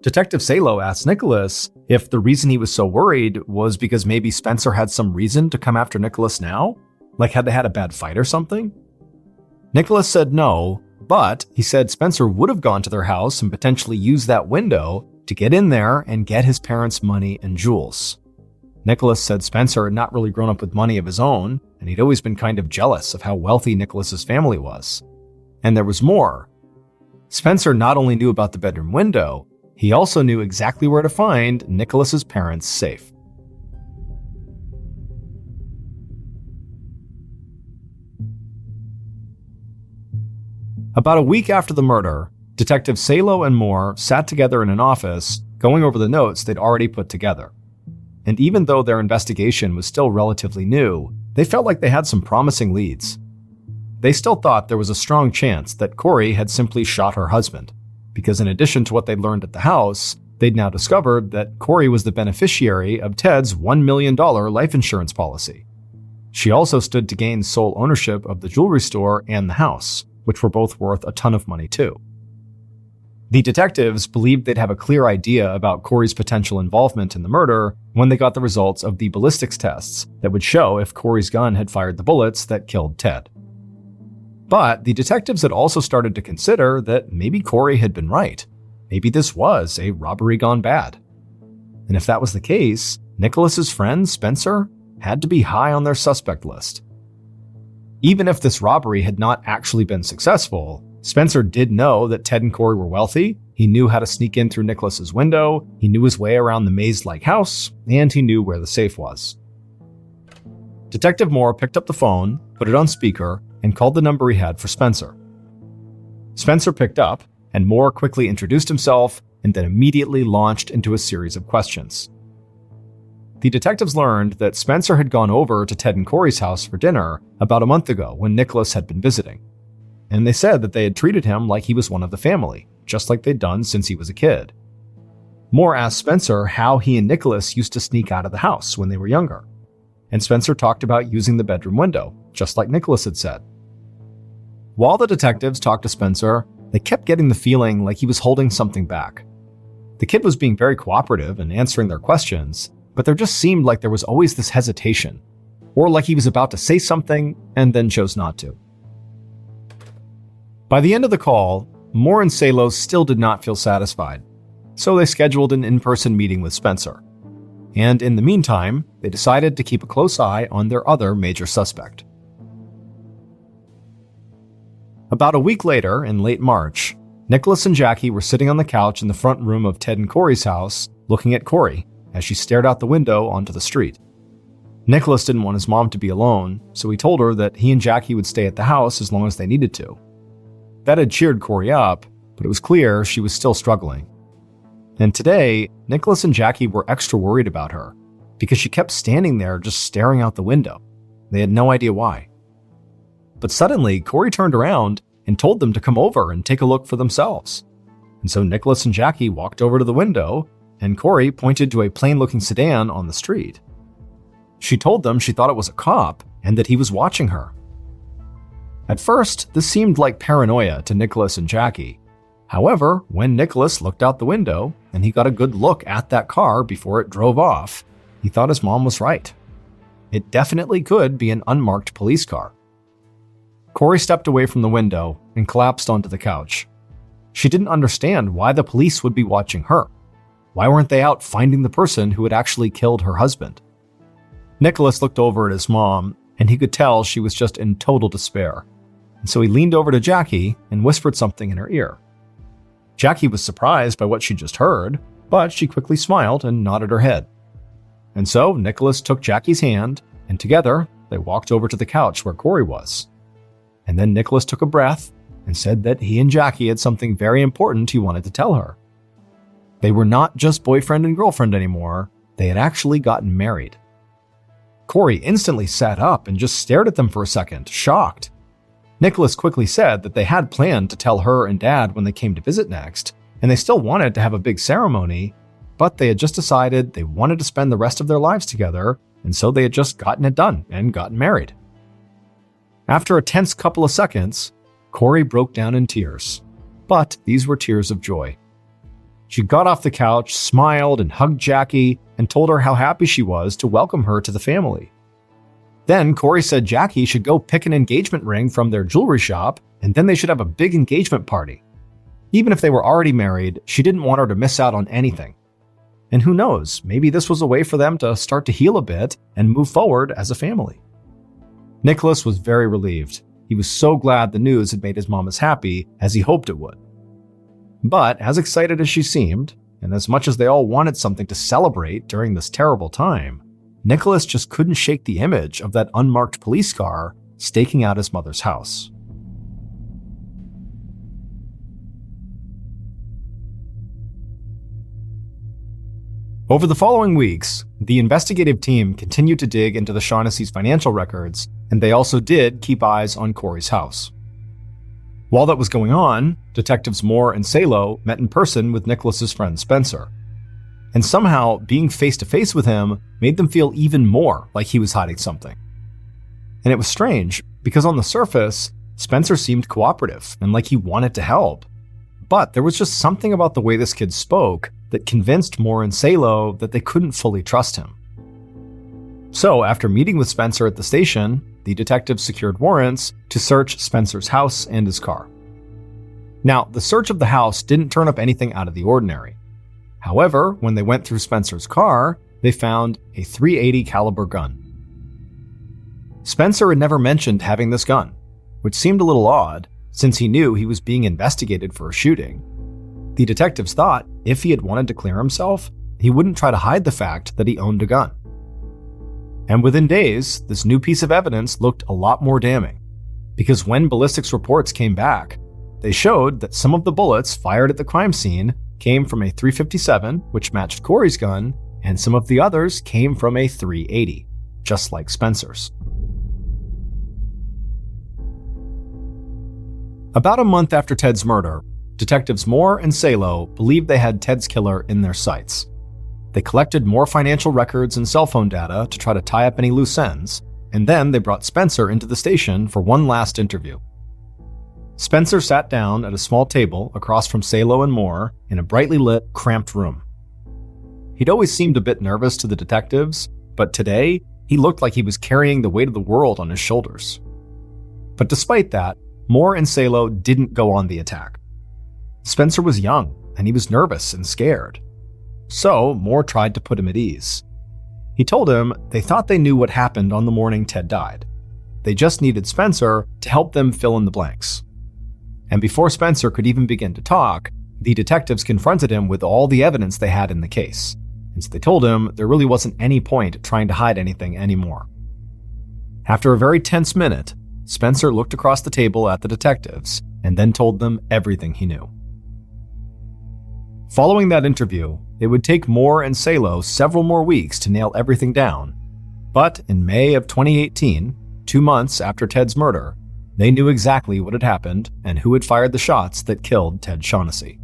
Detective Salo asked Nicholas if the reason he was so worried was because maybe Spencer had some reason to come after Nicholas now? Like had they had a bad fight or something? Nicholas said no, but he said Spencer would have gone to their house and potentially used that window to get in there and get his parents' money and jewels. Nicholas said Spencer had not really grown up with money of his own, and he'd always been kind of jealous of how wealthy Nicholas's family was. And there was more. Spencer not only knew about the bedroom window, he also knew exactly where to find Nicholas's parents' safe. About a week after the murder, Detectives Salo and Moore sat together in an office, going over the notes they'd already put together. And even though their investigation was still relatively new, they felt like they had some promising leads. They still thought there was a strong chance that Corey had simply shot her husband, because in addition to what they'd learned at the house, they'd now discovered that Corey was the beneficiary of Ted's $1 million life insurance policy. She also stood to gain sole ownership of the jewelry store and the house, which were both worth a ton of money too. The detectives believed they'd have a clear idea about Corey's potential involvement in the murder when they got the results of the ballistics tests that would show if Corey's gun had fired the bullets that killed Ted. But the detectives had also started to consider that maybe Corey had been right. Maybe this was a robbery gone bad. And if that was the case, Nicholas's friend, Spencer, had to be high on their suspect list. Even if this robbery had not actually been successful, Spencer did know that Ted and Corey were wealthy, he knew how to sneak in through Nicholas's window, he knew his way around the maze-like house, and he knew where the safe was. Detective Moore picked up the phone, put it on speaker, and called the number he had for Spencer. Spencer picked up, and Moore quickly introduced himself and then immediately launched into a series of questions. The detectives learned that Spencer had gone over to Ted and Corey's house for dinner about a month ago when Nicholas had been visiting. And they said that they had treated him like he was one of the family, just like they'd done since he was a kid. Moore asked Spencer how he and Nicholas used to sneak out of the house when they were younger. And Spencer talked about using the bedroom window, just like Nicholas had said. While the detectives talked to Spencer, they kept getting the feeling like he was holding something back. The kid was being very cooperative and answering their questions, but there just seemed like there was always this hesitation, or like he was about to say something and then chose not to. By the end of the call, Moore and Salo still did not feel satisfied, so they scheduled an in-person meeting with Spencer. And in the meantime, they decided to keep a close eye on their other major suspect. About a week later, in late March, Nicholas and Jackie were sitting on the couch in the front room of Ted and Corey's house, looking at Corey as she stared out the window onto the street. Nicholas didn't want his mom to be alone, so he told her that he and Jackie would stay at the house as long as they needed to. That had cheered Corey up, but it was clear she was still struggling. And today, Nicholas and Jackie were extra worried about her, because she kept standing there just staring out the window. They had no idea why. But suddenly, Corey turned around and told them to come over and take a look for themselves. And so Nicholas and Jackie walked over to the window, and Corey pointed to a plain-looking sedan on the street. She told them she thought it was a cop and that he was watching her. At first, this seemed like paranoia to Nicholas and Jackie. However, when Nicholas looked out the window and he got a good look at that car before it drove off, he thought his mom was right. It definitely could be an unmarked police car. Corey stepped away from the window and collapsed onto the couch. She didn't understand why the police would be watching her. Why weren't they out finding the person who had actually killed her husband? Nicholas looked over at his mom, and he could tell she was just in total despair. And so he leaned over to Jackie and whispered something in her ear. Jackie was surprised by what she just heard, but she quickly smiled and nodded her head. And so Nicholas took Jackie's hand, and together they walked over to the couch where Corey was. And then Nicholas took a breath and said that he and Jackie had something very important he wanted to tell her. They were not just boyfriend and girlfriend anymore, they had actually gotten married. Corey instantly sat up and just stared at them for a second, shocked. Nicholas quickly said that they had planned to tell her and Dad when they came to visit next, and they still wanted to have a big ceremony, but they had just decided they wanted to spend the rest of their lives together, and so they had just gotten it done and gotten married. After a tense couple of seconds, Corey broke down in tears, but these were tears of joy. She got off the couch, smiled, and hugged Jackie, and told her how happy she was to welcome her to the family. Then Corey said Jackie should go pick an engagement ring from their jewelry shop, and then they should have a big engagement party. Even if they were already married, she didn't want her to miss out on anything. And who knows, maybe this was a way for them to start to heal a bit and move forward as a family. Nicholas was very relieved. He was so glad the news had made his mom as happy as he hoped it would. But as excited as she seemed, and as much as they all wanted something to celebrate during this terrible time, Nicholas just couldn't shake the image of that unmarked police car staking out his mother's house. Over the following weeks, the investigative team continued to dig into the Shaughnessy's financial records, and they also did keep eyes on Corey's house. While that was going on, Detectives Moore and Salo met in person with Nicholas's friend Spencer. And somehow, being face-to-face with him made them feel even more like he was hiding something. And it was strange, because on the surface, Spencer seemed cooperative and like he wanted to help. But there was just something about the way this kid spoke that convinced Moore and Salo that they couldn't fully trust him. So, after meeting with Spencer at the station, the detectives secured warrants to search Spencer's house and his car. Now, the search of the house didn't turn up anything out of the ordinary. However, when they went through Spencer's car, they found a .380 caliber gun. Spencer had never mentioned having this gun, which seemed a little odd since he knew he was being investigated for a shooting. The detectives thought if he had wanted to clear himself, he wouldn't try to hide the fact that he owned a gun. And within days, this new piece of evidence looked a lot more damning, because when ballistics reports came back, they showed that some of the bullets fired at the crime scene came from a .357, which matched Corey's gun, and some of the others came from a .380, just like Spencer's. About a month after Ted's murder, Detectives Moore and Salo believed they had Ted's killer in their sights. They collected more financial records and cell phone data to try to tie up any loose ends, and then they brought Spencer into the station for one last interview. Spencer sat down at a small table across from Salo and Moore in a brightly lit, cramped room. He'd always seemed a bit nervous to the detectives, but today, he looked like he was carrying the weight of the world on his shoulders. But despite that, Moore and Salo didn't go on the attack. Spencer was young, and he was nervous and scared. So, Moore tried to put him at ease. He told him they thought they knew what happened on the morning Ted died. They just needed Spencer to help them fill in the blanks. And before Spencer could even begin to talk, the detectives confronted him with all the evidence they had in the case. And so they told him there really wasn't any point trying to hide anything anymore. After a very tense minute, Spencer looked across the table at the detectives and then told them everything he knew. Following that interview, it would take Moore and Salo several more weeks to nail everything down. But in May of 2018, 2 months after Ted's murder, they knew exactly what had happened and who had fired the shots that killed Ted Shaughnessy.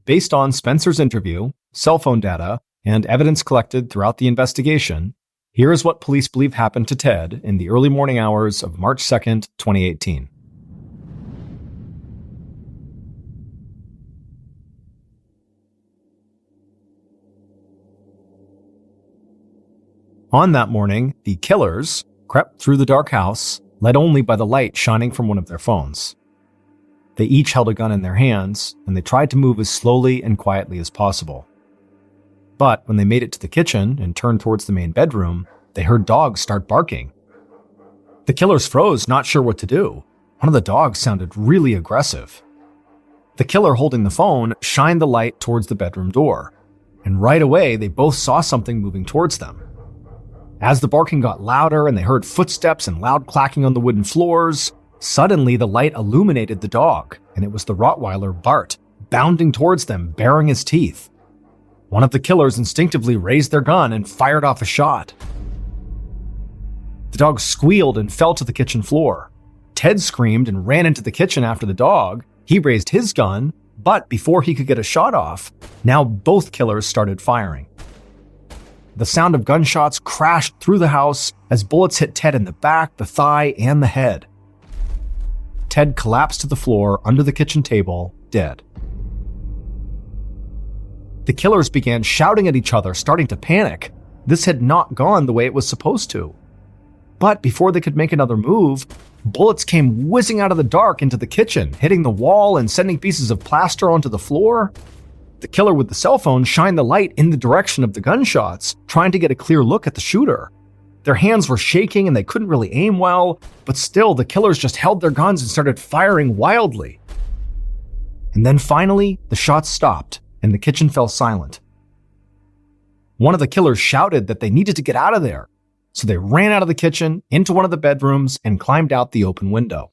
Based on Spencer's interview, cell phone data, and evidence collected throughout the investigation, here is what police believe happened to Ted in the early morning hours of March 2nd, 2018. On that morning, the killers crept through the dark house, led only by the light shining from one of their phones. They each held a gun in their hands, and they tried to move as slowly and quietly as possible. But when they made it to the kitchen and turned towards the main bedroom, they heard dogs start barking. The killers froze, not sure what to do. One of the dogs sounded really aggressive. The killer holding the phone shined the light towards the bedroom door, and right away they both saw something moving towards them. As the barking got louder and they heard footsteps and loud clacking on the wooden floors, suddenly the light illuminated the dog, and it was the Rottweiler Bart, bounding towards them, baring his teeth. One of the killers instinctively raised their gun and fired off a shot. The dog squealed and fell to the kitchen floor. Ted screamed and ran into the kitchen after the dog. He raised his gun, but before he could get a shot off, now both killers started firing. The sound of gunshots crashed through the house as bullets hit Ted in the back, the thigh, and the head. Ted collapsed to the floor under the kitchen table, dead. The killers began shouting at each other, starting to panic. This had not gone the way it was supposed to. But before they could make another move, bullets came whizzing out of the dark into the kitchen, hitting the wall and sending pieces of plaster onto the floor. The killer with the cell phone shined the light in the direction of the gunshots, trying to get a clear look at the shooter. Their hands were shaking and they couldn't really aim well, but still the killers just held their guns and started firing wildly. And then finally, the shots stopped and the kitchen fell silent. One of the killers shouted that they needed to get out of there, so they ran out of the kitchen, into one of the bedrooms, and climbed out the open window.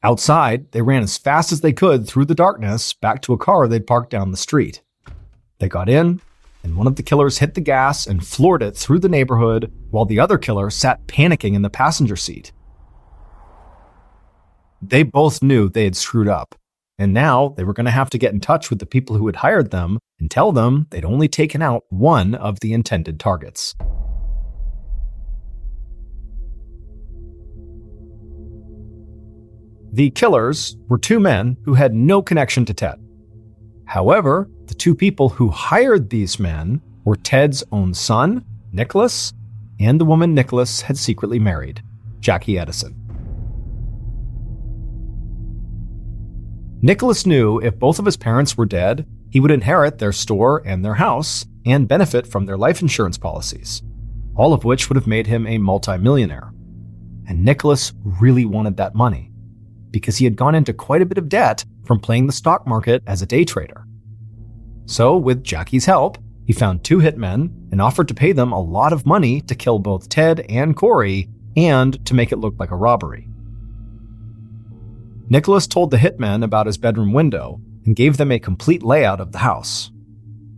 Outside, they ran as fast as they could through the darkness back to a car they'd parked down the street. They got in, and one of the killers hit the gas and floored it through the neighborhood while the other killer sat panicking in the passenger seat. They both knew they had screwed up, and now they were going to have to get in touch with the people who had hired them and tell them they'd only taken out one of the intended targets. The killers were two men who had no connection to Ted. However, the two people who hired these men were Ted's own son, Nicholas, and the woman Nicholas had secretly married, Jackie Edison. Nicholas knew if both of his parents were dead, he would inherit their store and their house and benefit from their life insurance policies, all of which would have made him a multimillionaire. And Nicholas really wanted that money, because he had gone into quite a bit of debt from playing the stock market as a day trader. So, with Jackie's help, he found two hitmen and offered to pay them a lot of money to kill both Ted and Corey and to make it look like a robbery. Nicholas told the hitmen about his bedroom window and gave them a complete layout of the house.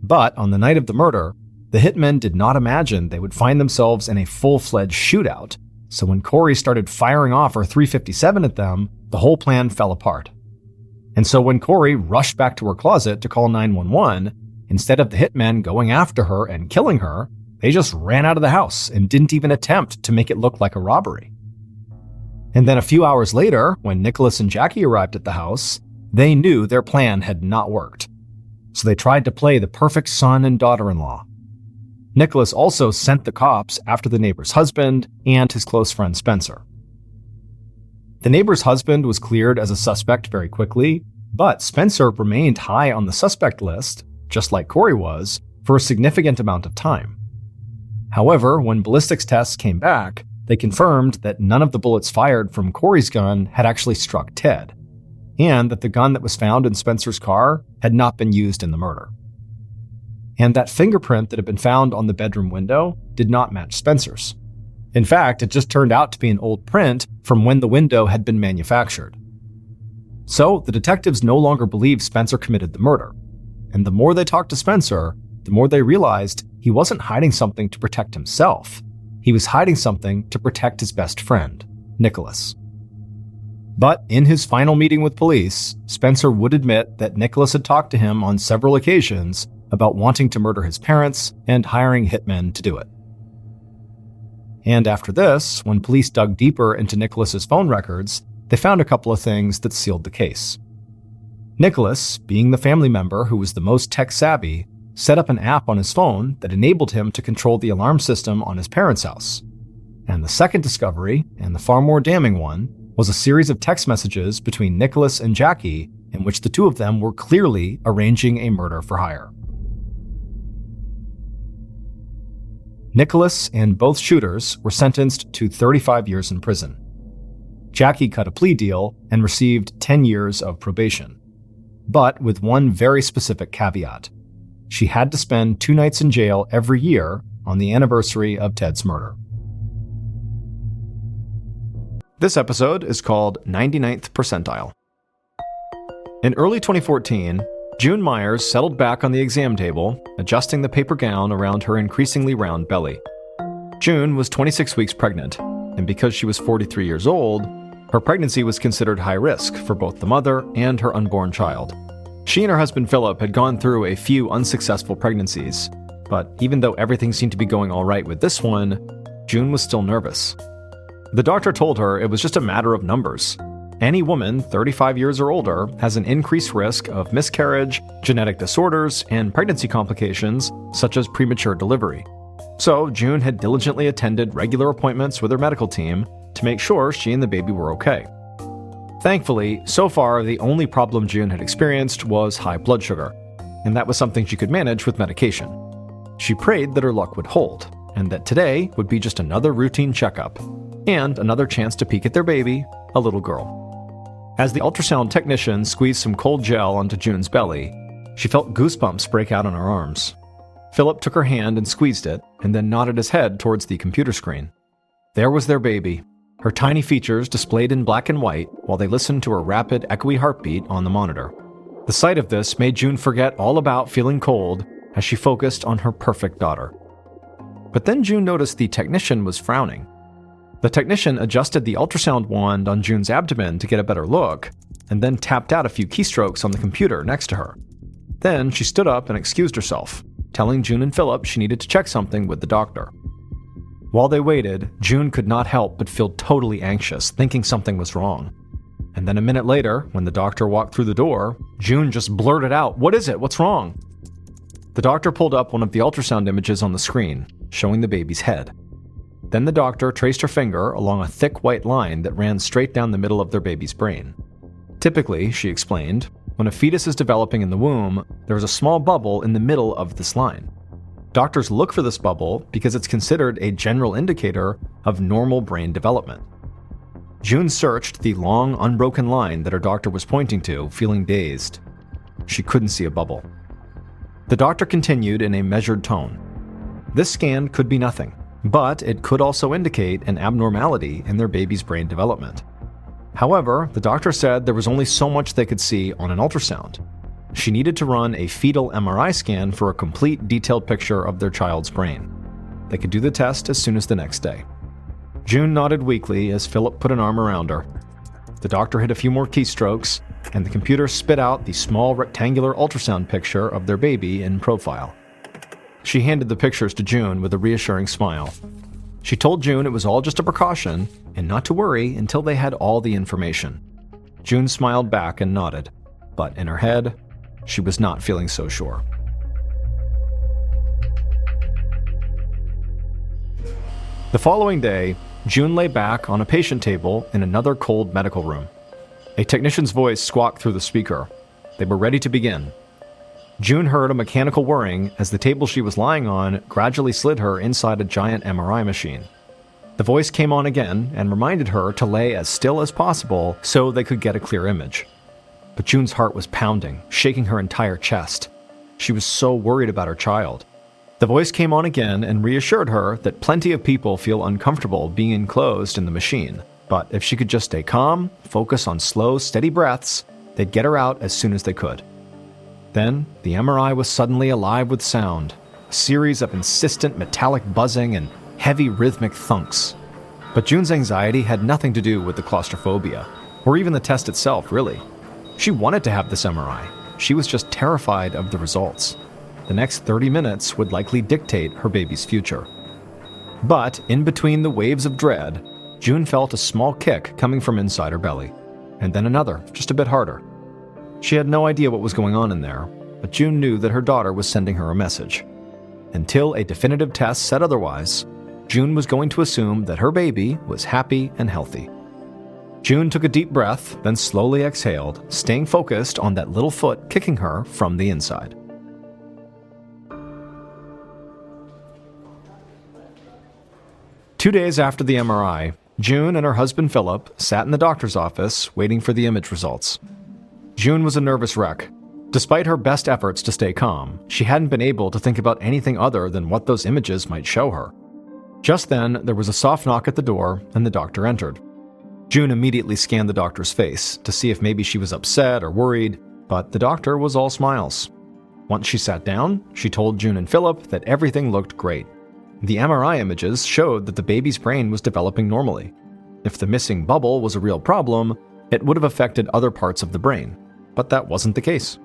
But on the night of the murder, the hitmen did not imagine they would find themselves in a full-fledged shootout, so when Corey started firing off her .357 at them, the whole plan fell apart. And so when Corey rushed back to her closet to call 911, instead of the hitmen going after her and killing her, they just ran out of the house and didn't even attempt to make it look like a robbery. And then a few hours later, when Nicholas and Jackie arrived at the house, they knew their plan had not worked. So they tried to play the perfect son and daughter-in-law. Nicholas also sent the cops after the neighbor's husband and his close friend Spencer. The neighbor's husband was cleared as a suspect very quickly, but Spencer remained high on the suspect list, just like Corey was, for a significant amount of time. However, when ballistics tests came back, they confirmed that none of the bullets fired from Corey's gun had actually struck Ted, and that the gun that was found in Spencer's car had not been used in the murder. And that fingerprint that had been found on the bedroom window did not match Spencer's. In fact, it just turned out to be an old print from when the window had been manufactured. So the detectives no longer believed Spencer committed the murder, and the more they talked to Spencer, the more they realized he wasn't hiding something to protect himself. He was hiding something to protect his best friend, Nicholas. But in his final meeting with police, Spencer would admit that Nicholas had talked to him on several occasions about wanting to murder his parents and hiring hitmen to do it. And after this, when police dug deeper into Nicholas's phone records, they found a couple of things that sealed the case. Nicholas, being the family member who was the most tech-savvy, set up an app on his phone that enabled him to control the alarm system on his parents' house. And the second discovery, and the far more damning one, was a series of text messages between Nicholas and Jackie in which the two of them were clearly arranging a murder for hire. Nicholas and both shooters were sentenced to 35 years in prison. Jackie cut a plea deal and received 10 years of probation, but with one very specific caveat. She had to spend 2 nights in jail every year on the anniversary of Ted's murder. This episode is called 99th Percentile. In early 2014, June Myers settled back on the exam table, adjusting the paper gown around her increasingly round belly. June was 26 weeks pregnant, and because she was 43 years old, her pregnancy was considered high risk for both the mother and her unborn child. She and her husband Philip had gone through a few unsuccessful pregnancies, but even though everything seemed to be going all right with this one, June was still nervous. The doctor told her it was just a matter of numbers. Any woman 35 years or older has an increased risk of miscarriage, genetic disorders, and pregnancy complications such as premature delivery. So June had diligently attended regular appointments with her medical team to make sure she and the baby were okay. Thankfully, so far the only problem June had experienced was high blood sugar, and that was something she could manage with medication. She prayed that her luck would hold, and that today would be just another routine checkup, and another chance to peek at their baby, a little girl. As the ultrasound technician squeezed some cold gel onto June's belly, she felt goosebumps break out on her arms. Philip took her hand and squeezed it, and then nodded his head towards the computer screen. There was their baby, her tiny features displayed in black and white while they listened to her rapid, echoey heartbeat on the monitor. The sight of this made June forget all about feeling cold as she focused on her perfect daughter. But then June noticed the technician was frowning. The technician adjusted the ultrasound wand on June's abdomen to get a better look, and then tapped out a few keystrokes on the computer next to her. Then she stood up and excused herself, telling June and Philip she needed to check something with the doctor. While they waited, June could not help but feel totally anxious, thinking something was wrong. And then a minute later, when the doctor walked through the door, June just blurted out, "What is it? What's wrong?" The doctor pulled up one of the ultrasound images on the screen, showing the baby's head. Then the doctor traced her finger along a thick white line that ran straight down the middle of their baby's brain. Typically, she explained, when a fetus is developing in the womb, there is a small bubble in the middle of this line. Doctors look for this bubble because it's considered a general indicator of normal brain development. June searched the long, unbroken line that her doctor was pointing to, feeling dazed. She couldn't see a bubble. The doctor continued in a measured tone. This scan could be nothing, but it could also indicate an abnormality in their baby's brain development. However, the doctor said there was only so much they could see on an ultrasound. She needed to run a fetal MRI scan for a complete, detailed picture of their child's brain. They could do the test as soon as the next day. June nodded weakly as Philip put an arm around her. The doctor hit a few more keystrokes, and the computer spit out the small rectangular ultrasound picture of their baby in profile. She handed the pictures to June with a reassuring smile. She told June it was all just a precaution and not to worry until they had all the information. June smiled back and nodded, but in her head, she was not feeling so sure. The following day, June lay back on a patient table in another cold medical room. A technician's voice squawked through the speaker. They were ready to begin. June heard a mechanical whirring as the table she was lying on gradually slid her inside a giant MRI machine. The voice came on again and reminded her to lay as still as possible so they could get a clear image. But June's heart was pounding, shaking her entire chest. She was so worried about her child. The voice came on again and reassured her that plenty of people feel uncomfortable being enclosed in the machine, but if she could just stay calm, focus on slow, steady breaths, they'd get her out as soon as they could. Then, the MRI was suddenly alive with sound, a series of insistent metallic buzzing and heavy rhythmic thunks. But June's anxiety had nothing to do with the claustrophobia, or even the test itself, really. She wanted to have this MRI. She was just terrified of the results. The next 30 minutes would likely dictate her baby's future. But in between the waves of dread, June felt a small kick coming from inside her belly, and then another, just a bit harder. She had no idea what was going on in there, but June knew that her daughter was sending her a message. Until a definitive test said otherwise, June was going to assume that her baby was happy and healthy. June took a deep breath, then slowly exhaled, staying focused on that little foot kicking her from the inside. Two days after the MRI, June and her husband Philip sat in the doctor's office waiting for the image results. June was a nervous wreck. Despite her best efforts to stay calm, she hadn't been able to think about anything other than what those images might show her. Just then, there was a soft knock at the door, and the doctor entered. June immediately scanned the doctor's face to see if maybe she was upset or worried, but the doctor was all smiles. Once she sat down, she told June and Philip that everything looked great. The MRI images showed that the baby's brain was developing normally. If the missing bubble was a real problem, it would have affected other parts of the brain, but that wasn't the case.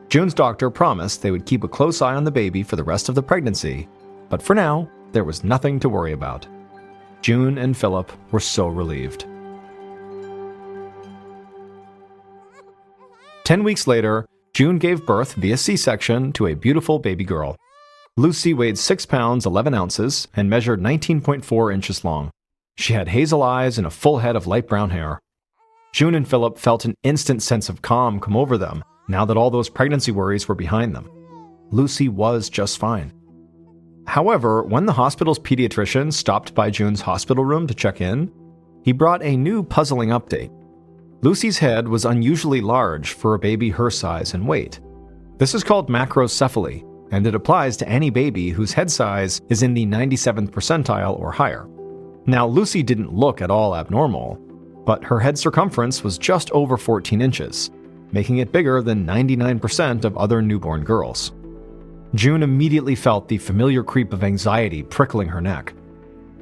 June's doctor promised they would keep a close eye on the baby for the rest of the pregnancy, but for now, there was nothing to worry about. June and Philip were so relieved. 10 weeks later, June gave birth via C-section to a beautiful baby girl. Lucy weighed 6 pounds 11 ounces and measured 19.4 inches long. She had hazel eyes and a full head of light brown hair. June and Philip felt an instant sense of calm come over them now that all those pregnancy worries were behind them. Lucy was just fine. However, when the hospital's pediatrician stopped by June's hospital room to check in, he brought a new puzzling update. Lucy's head was unusually large for a baby her size and weight. This is called macrocephaly, and it applies to any baby whose head size is in the 97th percentile or higher. Now, Lucy didn't look at all abnormal, but her head circumference was just over 14 inches, making it bigger than 99% of other newborn girls. June immediately felt the familiar creep of anxiety prickling her neck.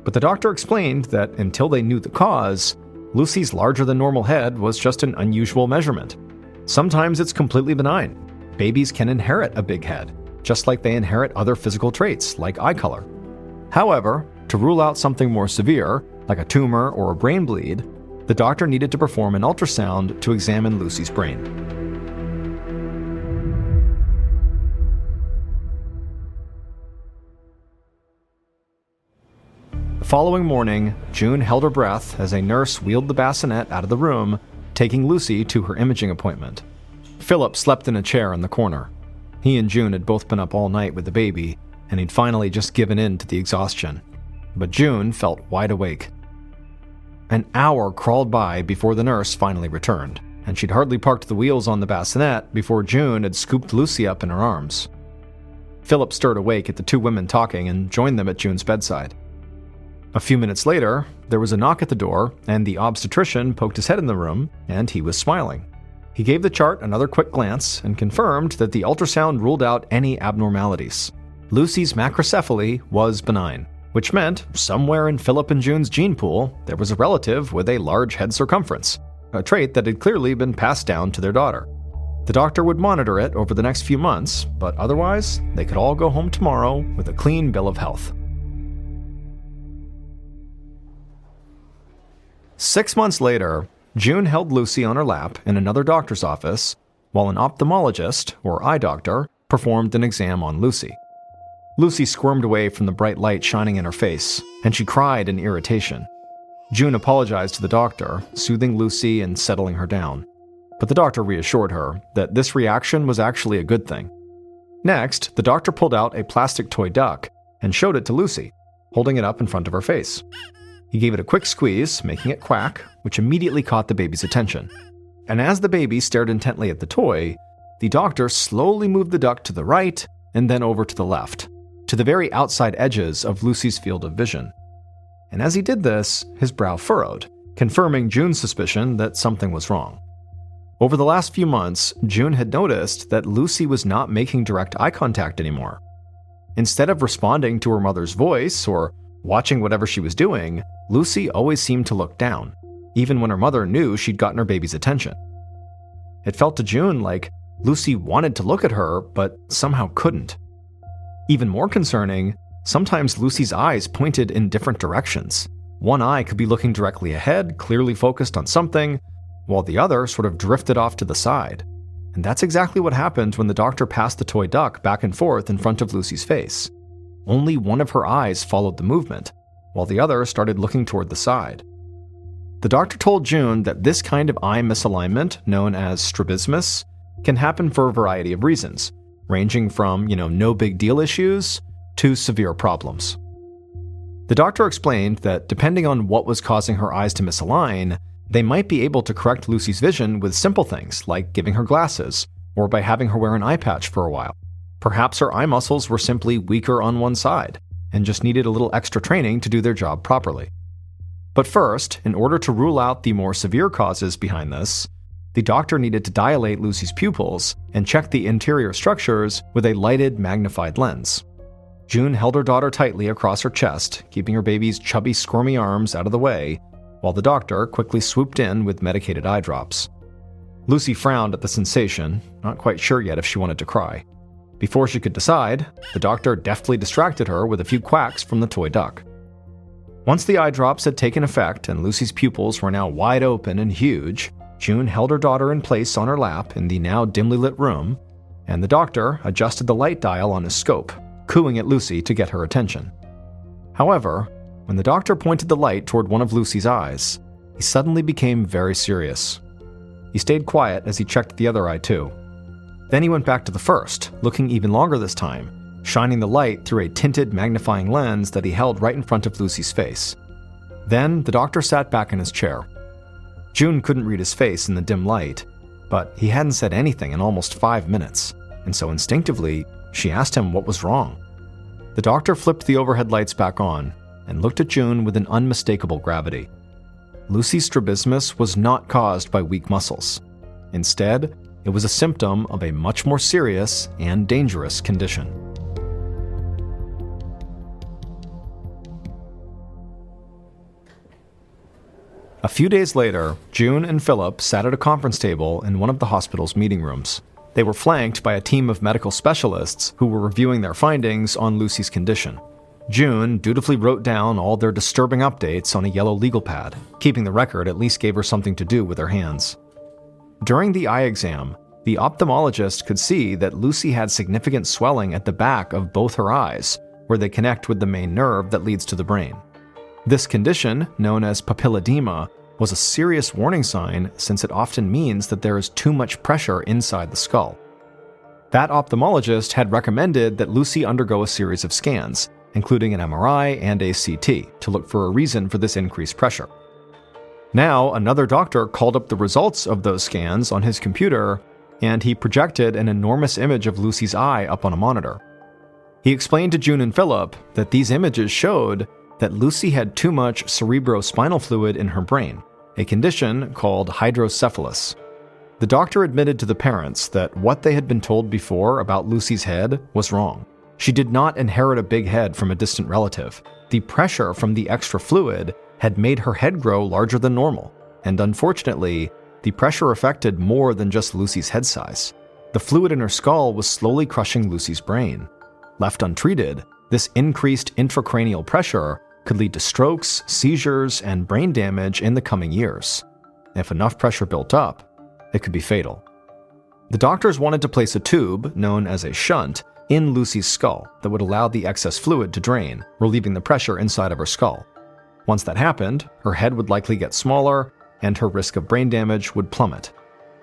But the doctor explained that until they knew the cause, Lucy's larger-than-normal head was just an unusual measurement. Sometimes it's completely benign. Babies can inherit a big head, just like they inherit other physical traits, like eye color. However, to rule out something more severe, like a tumor or a brain bleed, the doctor needed to perform an ultrasound to examine Lucy's brain. The following morning, June held her breath as a nurse wheeled the bassinet out of the room, taking Lucy to her imaging appointment. Philip slept in a chair in the corner. He and June had both been up all night with the baby, and he'd finally just given in to the exhaustion. But June felt wide awake. An hour crawled by before the nurse finally returned, and she'd hardly parked the wheels on the bassinet before June had scooped Lucy up in her arms. Philip stirred awake at the two women talking and joined them at June's bedside. A few minutes later, there was a knock at the door, and the obstetrician poked his head in the room, and he was smiling. He gave the chart another quick glance and confirmed that the ultrasound ruled out any abnormalities. Lucy's macrocephaly was benign, which meant somewhere in Philip and June's gene pool, there was a relative with a large head circumference, a trait that had clearly been passed down to their daughter. The doctor would monitor it over the next few months, but otherwise, they could all go home tomorrow with a clean bill of health. 6 months later, June held Lucy on her lap in another doctor's office, while an ophthalmologist, or eye doctor, performed an exam on Lucy. Lucy squirmed away from the bright light shining in her face, and she cried in irritation. June apologized to the doctor, soothing Lucy and settling her down. But the doctor reassured her that this reaction was actually a good thing. Next, the doctor pulled out a plastic toy duck and showed it to Lucy, holding it up in front of her face. He gave it a quick squeeze, making it quack, which immediately caught the baby's attention. And as the baby stared intently at the toy, the doctor slowly moved the duck to the right and then over to the left, to the very outside edges of Lucy's field of vision. And as he did this, his brow furrowed, confirming June's suspicion that something was wrong. Over the last few months, June had noticed that Lucy was not making direct eye contact anymore. Instead of responding to her mother's voice or watching whatever she was doing, Lucy always seemed to look down, even when her mother knew she'd gotten her baby's attention. It felt to June like Lucy wanted to look at her, but somehow couldn't. Even more concerning, sometimes Lucy's eyes pointed in different directions. One eye could be looking directly ahead, clearly focused on something, while the other sort of drifted off to the side. And that's exactly what happened when the doctor passed the toy duck back and forth in front of Lucy's face. Only one of her eyes followed the movement, while the other started looking toward the side. The doctor told June that this kind of eye misalignment, known as strabismus, can happen for a variety of reasons, ranging from, no big deal issues to severe problems. The doctor explained that depending on what was causing her eyes to misalign, they might be able to correct Lucy's vision with simple things like giving her glasses or by having her wear an eye patch for a while. Perhaps her eye muscles were simply weaker on one side and just needed a little extra training to do their job properly. But first, in order to rule out the more severe causes behind this, the doctor needed to dilate Lucy's pupils and check the interior structures with a lighted magnified lens. June held her daughter tightly across her chest, keeping her baby's chubby, squirmy arms out of the way, while the doctor quickly swooped in with medicated eye drops. Lucy frowned at the sensation, not quite sure yet if she wanted to cry. Before she could decide, the doctor deftly distracted her with a few quacks from the toy duck. Once the eye drops had taken effect and Lucy's pupils were now wide open and huge, June held her daughter in place on her lap in the now dimly lit room, and the doctor adjusted the light dial on his scope, cooing at Lucy to get her attention. However, when the doctor pointed the light toward one of Lucy's eyes, he suddenly became very serious. He stayed quiet as he checked the other eye too. Then he went back to the first, looking even longer this time, shining the light through a tinted magnifying lens that he held right in front of Lucy's face. Then the doctor sat back in his chair. June couldn't read his face in the dim light, but he hadn't said anything in almost 5 minutes, and so instinctively, she asked him what was wrong. The doctor flipped the overhead lights back on and looked at June with an unmistakable gravity. Lucy's strabismus was not caused by weak muscles. Instead, it was a symptom of a much more serious and dangerous condition. A few days later, June and Philip sat at a conference table in one of the hospital's meeting rooms. They were flanked by a team of medical specialists who were reviewing their findings on Lucy's condition. June dutifully wrote down all their disturbing updates on a yellow legal pad. Keeping the record at least gave her something to do with her hands. During the eye exam, the ophthalmologist could see that Lucy had significant swelling at the back of both her eyes, where they connect with the main nerve that leads to the brain. This condition, known as papilledema, was a serious warning sign since it often means that there is too much pressure inside the skull. That ophthalmologist had recommended that Lucy undergo a series of scans, including an MRI and a CT, to look for a reason for this increased pressure. Now, another doctor called up the results of those scans on his computer, and he projected an enormous image of Lucy's eye up on a monitor. He explained to June and Philip that these images showed that Lucy had too much cerebrospinal fluid in her brain, a condition called hydrocephalus. The doctor admitted to the parents that what they had been told before about Lucy's head was wrong. She did not inherit a big head from a distant relative. The pressure from the extra fluid had made her head grow larger than normal, and unfortunately, the pressure affected more than just Lucy's head size. The fluid in her skull was slowly crushing Lucy's brain. Left untreated, this increased intracranial pressure could lead to strokes, seizures, and brain damage in the coming years. If enough pressure built up, it could be fatal. The doctors wanted to place a tube, known as a shunt, in Lucy's skull that would allow the excess fluid to drain, relieving the pressure inside of her skull. Once that happened, her head would likely get smaller, and her risk of brain damage would plummet.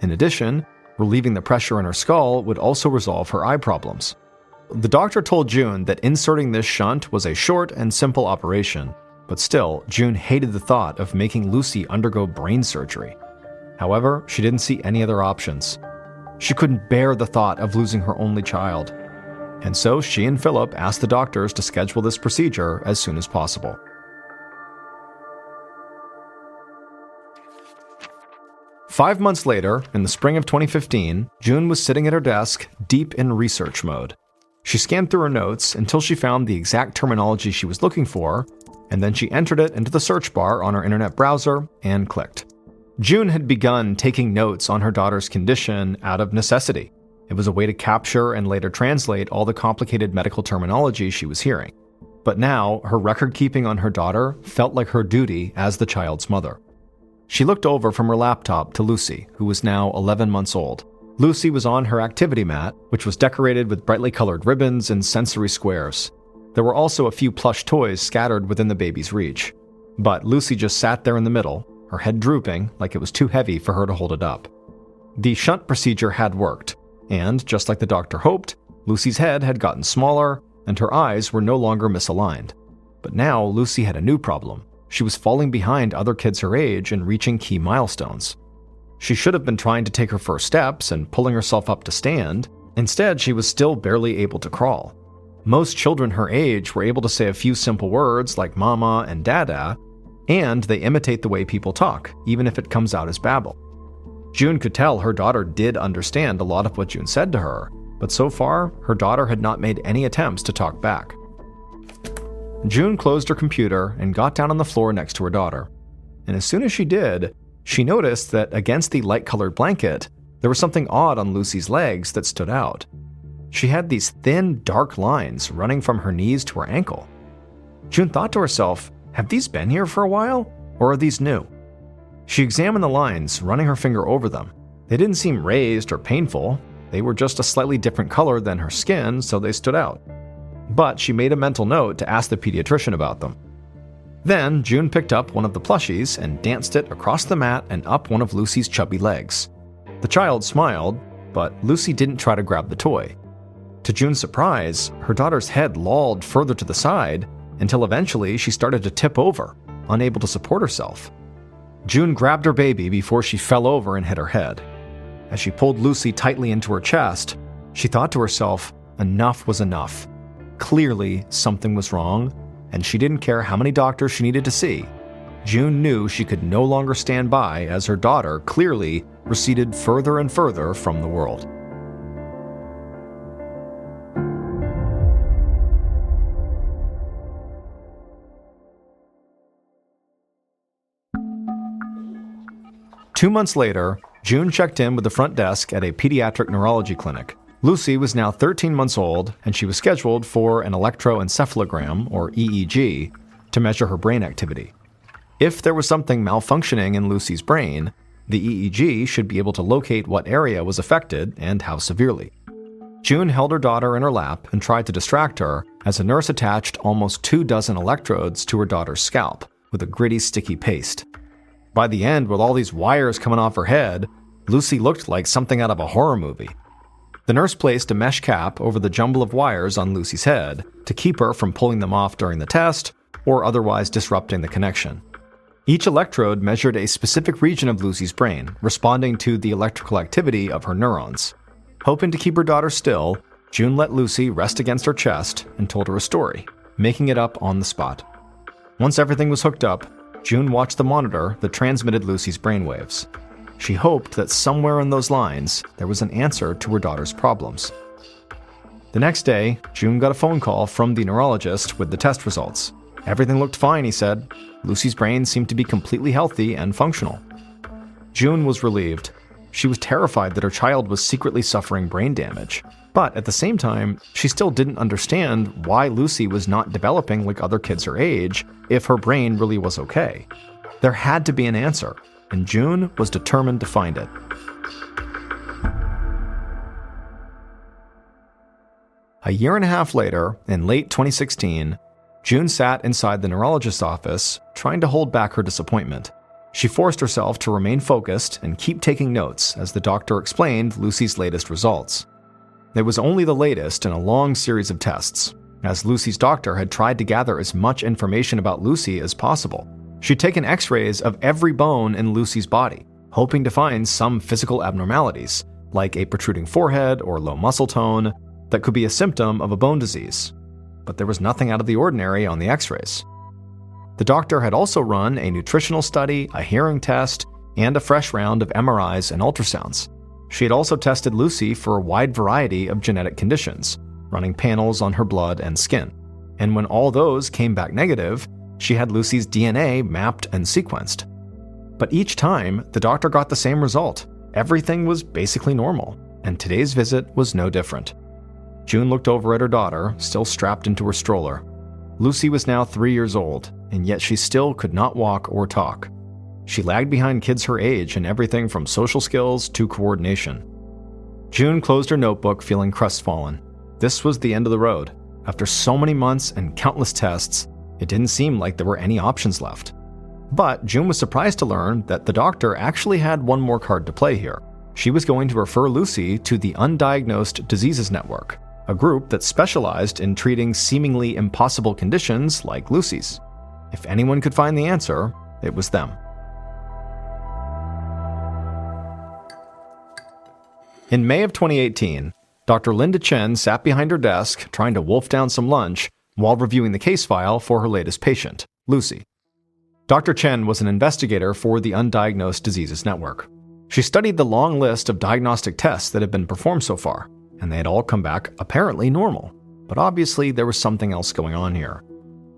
In addition, relieving the pressure in her skull would also resolve her eye problems. The doctor told June that inserting this shunt was a short and simple operation, but still, June hated the thought of making Lucy undergo brain surgery. However, she didn't see any other options. She couldn't bear the thought of losing her only child. And so she and Philip asked the doctors to schedule this procedure as soon as possible. Five months later, in the spring of 2015, June was sitting at her desk, deep in research mode. She scanned through her notes until she found the exact terminology she was looking for, and then she entered it into the search bar on her internet browser and clicked. June had begun taking notes on her daughter's condition out of necessity. It was a way to capture and later translate all the complicated medical terminology she was hearing. But now, her record-keeping on her daughter felt like her duty as the child's mother. She looked over from her laptop to Lucy, who was now 11 months old. Lucy was on her activity mat, which was decorated with brightly colored ribbons and sensory squares. There were also a few plush toys scattered within the baby's reach. But Lucy just sat there in the middle, her head drooping like it was too heavy for her to hold it up. The shunt procedure had worked, and just like the doctor hoped, Lucy's head had gotten smaller and her eyes were no longer misaligned. But now Lucy had a new problem. She was falling behind other kids her age in reaching key milestones. She should have been trying to take her first steps and pulling herself up to stand. Instead, she was still barely able to crawl. Most children her age were able to say a few simple words like mama and dada, and they imitate the way people talk, even if it comes out as babble. June could tell her daughter did understand a lot of what June said to her, but so far, her daughter had not made any attempts to talk back. June closed her computer and got down on the floor next to her daughter. And as soon as she did, she noticed that against the light-colored blanket, there was something odd on Lucy's legs that stood out. She had these thin, dark lines running from her knees to her ankle. June thought to herself, have these been here for a while, or are these new? She examined the lines, running her finger over them. They didn't seem raised or painful. They were just a slightly different color than her skin, so they stood out. But she made a mental note to ask the pediatrician about them. Then, June picked up one of the plushies and danced it across the mat and up one of Lucy's chubby legs. The child smiled, but Lucy didn't try to grab the toy. To June's surprise, her daughter's head lolled further to the side until eventually she started to tip over, unable to support herself. June grabbed her baby before she fell over and hit her head. As she pulled Lucy tightly into her chest, she thought to herself, enough was enough. Clearly, something was wrong, and she didn't care how many doctors she needed to see. June knew she could no longer stand by as her daughter clearly receded further and further from the world. Two months later, June checked in with the front desk at a pediatric neurology clinic. Lucy was now 13 months old, and she was scheduled for an electroencephalogram, or EEG, to measure her brain activity. If there was something malfunctioning in Lucy's brain, the EEG should be able to locate what area was affected and how severely. June held her daughter in her lap and tried to distract her as a nurse attached almost 24 electrodes to her daughter's scalp with a gritty, sticky paste. By the end, with all these wires coming off her head, Lucy looked like something out of a horror movie. The nurse placed a mesh cap over the jumble of wires on Lucy's head to keep her from pulling them off during the test or otherwise disrupting the connection. Each electrode measured a specific region of Lucy's brain, responding to the electrical activity of her neurons. Hoping to keep her daughter still, June let Lucy rest against her chest and told her a story, making it up on the spot. Once everything was hooked up, June watched the monitor that transmitted Lucy's brainwaves. She hoped that somewhere in those lines there was an answer to her daughter's problems. The next day, June got a phone call from the neurologist with the test results. Everything looked fine, he said. Lucy's brain seemed to be completely healthy and functional. June was relieved. She was terrified that her child was secretly suffering brain damage. But at the same time, she still didn't understand why Lucy was not developing like other kids her age if her brain really was okay. There had to be an answer, and June was determined to find it. A year and a half later, in late 2016, June sat inside the neurologist's office, trying to hold back her disappointment. She forced herself to remain focused and keep taking notes as the doctor explained Lucy's latest results. It was only the latest in a long series of tests, as Lucy's doctor had tried to gather as much information about Lucy as possible. She'd taken x-rays of every bone in Lucy's body, hoping to find some physical abnormalities, like a protruding forehead or low muscle tone, that could be a symptom of a bone disease. But there was nothing out of the ordinary on the x-rays. The doctor had also run a nutritional study, a hearing test, and a fresh round of MRIs and ultrasounds. She had also tested Lucy for a wide variety of genetic conditions, running panels on her blood and skin. And when all those came back negative, she had Lucy's DNA mapped and sequenced. But each time, the doctor got the same result. Everything was basically normal, and today's visit was no different. June looked over at her daughter, still strapped into her stroller. Lucy was now 3 years old, and yet she still could not walk or talk. She lagged behind kids her age in everything from social skills to coordination. June closed her notebook feeling crestfallen. This was the end of the road. After so many months and countless tests, it didn't seem like there were any options left. But June was surprised to learn that the doctor actually had one more card to play here. She was going to refer Lucy to the Undiagnosed Diseases Network, a group that specialized in treating seemingly impossible conditions like Lucy's. If anyone could find the answer, it was them. In May of 2018, Dr. Linda Chen sat behind her desk trying to wolf down some lunch while reviewing the case file for her latest patient, Lucy. Dr. Chen was an investigator for the Undiagnosed Diseases Network. She studied the long list of diagnostic tests that had been performed so far, and they had all come back apparently normal. But obviously there was something else going on here.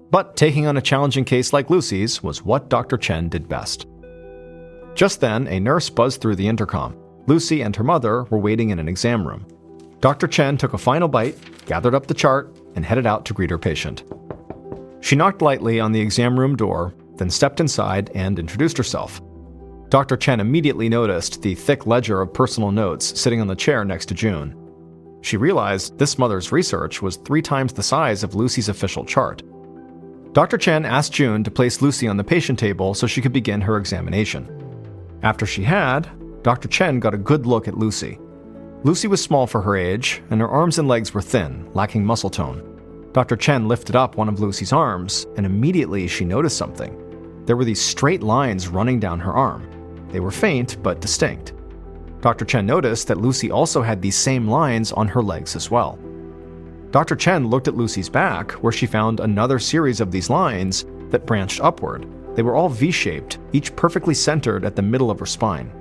But taking on a challenging case like Lucy's was what Dr. Chen did best. Just then, a nurse buzzed through the intercom. Lucy and her mother were waiting in an exam room. Dr. Chen took a final bite, gathered up the chart, and headed out to greet her patient. She knocked lightly on the exam room door, then stepped inside and introduced herself. Dr. Chen immediately noticed the thick ledger of personal notes sitting on the chair next to June. She realized this mother's research was 3 times the size of Lucy's official chart. Dr. Chen asked June to place Lucy on the patient table so she could begin her examination. After she had, Dr. Chen got a good look at Lucy. Lucy was small for her age, and her arms and legs were thin, lacking muscle tone. Dr. Chen lifted up one of Lucy's arms, and immediately she noticed something. There were these straight lines running down her arm. They were faint, but distinct. Dr. Chen noticed that Lucy also had these same lines on her legs as well. Dr. Chen looked at Lucy's back, where she found another series of these lines that branched upward. They were all V-shaped, each perfectly centered at the middle of her spine.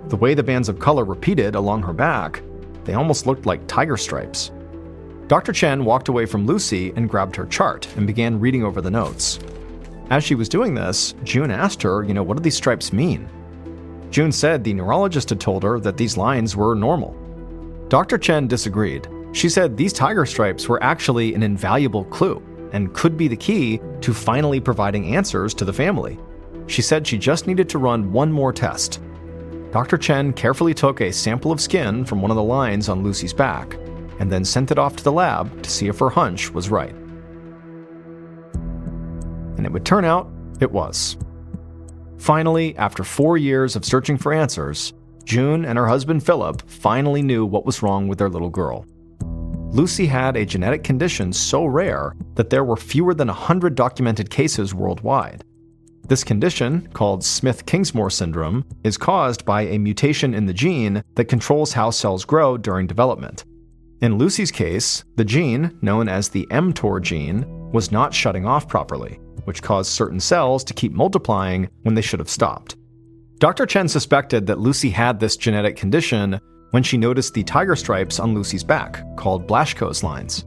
The way the bands of color repeated along her back, they almost looked like tiger stripes. Dr. Chen walked away from Lucy and grabbed her chart and began reading over the notes. As she was doing this, June asked her, what do these stripes mean? June said the neurologist had told her that these lines were normal. Dr. Chen disagreed. She said these tiger stripes were actually an invaluable clue and could be the key to finally providing answers to the family. She said she just needed to run one more test. Dr. Chen carefully took a sample of skin from one of the lines on Lucy's back and then sent it off to the lab to see if her hunch was right. And it would turn out it was. Finally, after 4 years of searching for answers, June and her husband Philip finally knew what was wrong with their little girl. Lucy had a genetic condition so rare that there were fewer than 100 documented cases worldwide. This condition, called Smith-Kingsmore syndrome, is caused by a mutation in the gene that controls how cells grow during development. In Lucy's case, the gene, known as the mTOR gene, was not shutting off properly, which caused certain cells to keep multiplying when they should have stopped. Dr. Chen suspected that Lucy had this genetic condition when she noticed the tiger stripes on Lucy's back, called Blaschko's lines.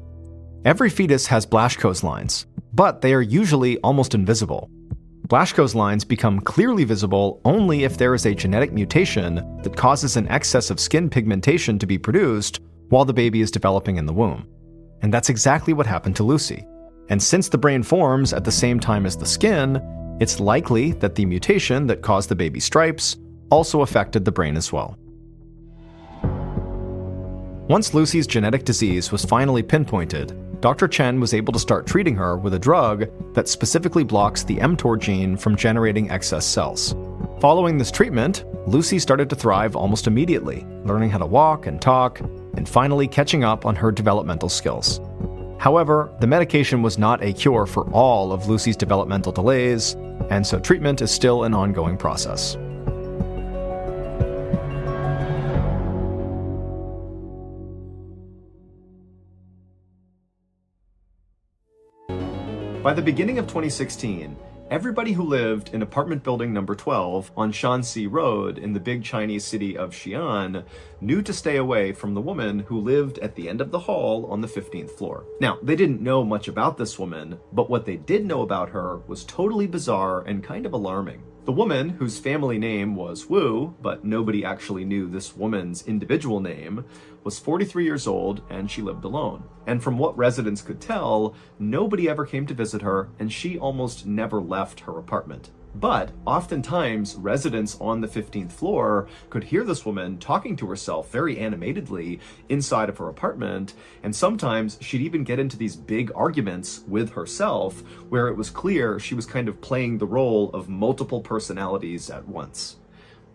Every fetus has Blaschko's lines, but they are usually almost invisible. Blaschko's lines become clearly visible only if there is a genetic mutation that causes an excess of skin pigmentation to be produced while the baby is developing in the womb. And that's exactly what happened to Lucy. And since the brain forms at the same time as the skin, it's likely that the mutation that caused the baby's stripes also affected the brain as well. Once Lucy's genetic disease was finally pinpointed, Dr. Chen was able to start treating her with a drug that specifically blocks the mTOR gene from generating excess cells. Following this treatment, Lucy started to thrive almost immediately, learning how to walk and talk, and finally catching up on her developmental skills. However, the medication was not a cure for all of Lucy's developmental delays, and so treatment is still an ongoing process. By the beginning of 2016, everybody who lived in apartment building number 12 on Shanxi Road in the big Chinese city of Xi'an knew to stay away from the woman who lived at the end of the hall on the 15th floor. Now, they didn't know much about this woman, but what they did know about her was totally bizarre and kind of alarming. The woman, whose family name was Wu, but nobody actually knew this woman's individual name, was 43 years old and she lived alone. And from what residents could tell, nobody ever came to visit her and she almost never left her apartment. But oftentimes, residents on the 15th floor could hear this woman talking to herself very animatedly inside of her apartment, and sometimes she'd even get into these big arguments with herself where it was clear she was kind of playing the role of multiple personalities at once.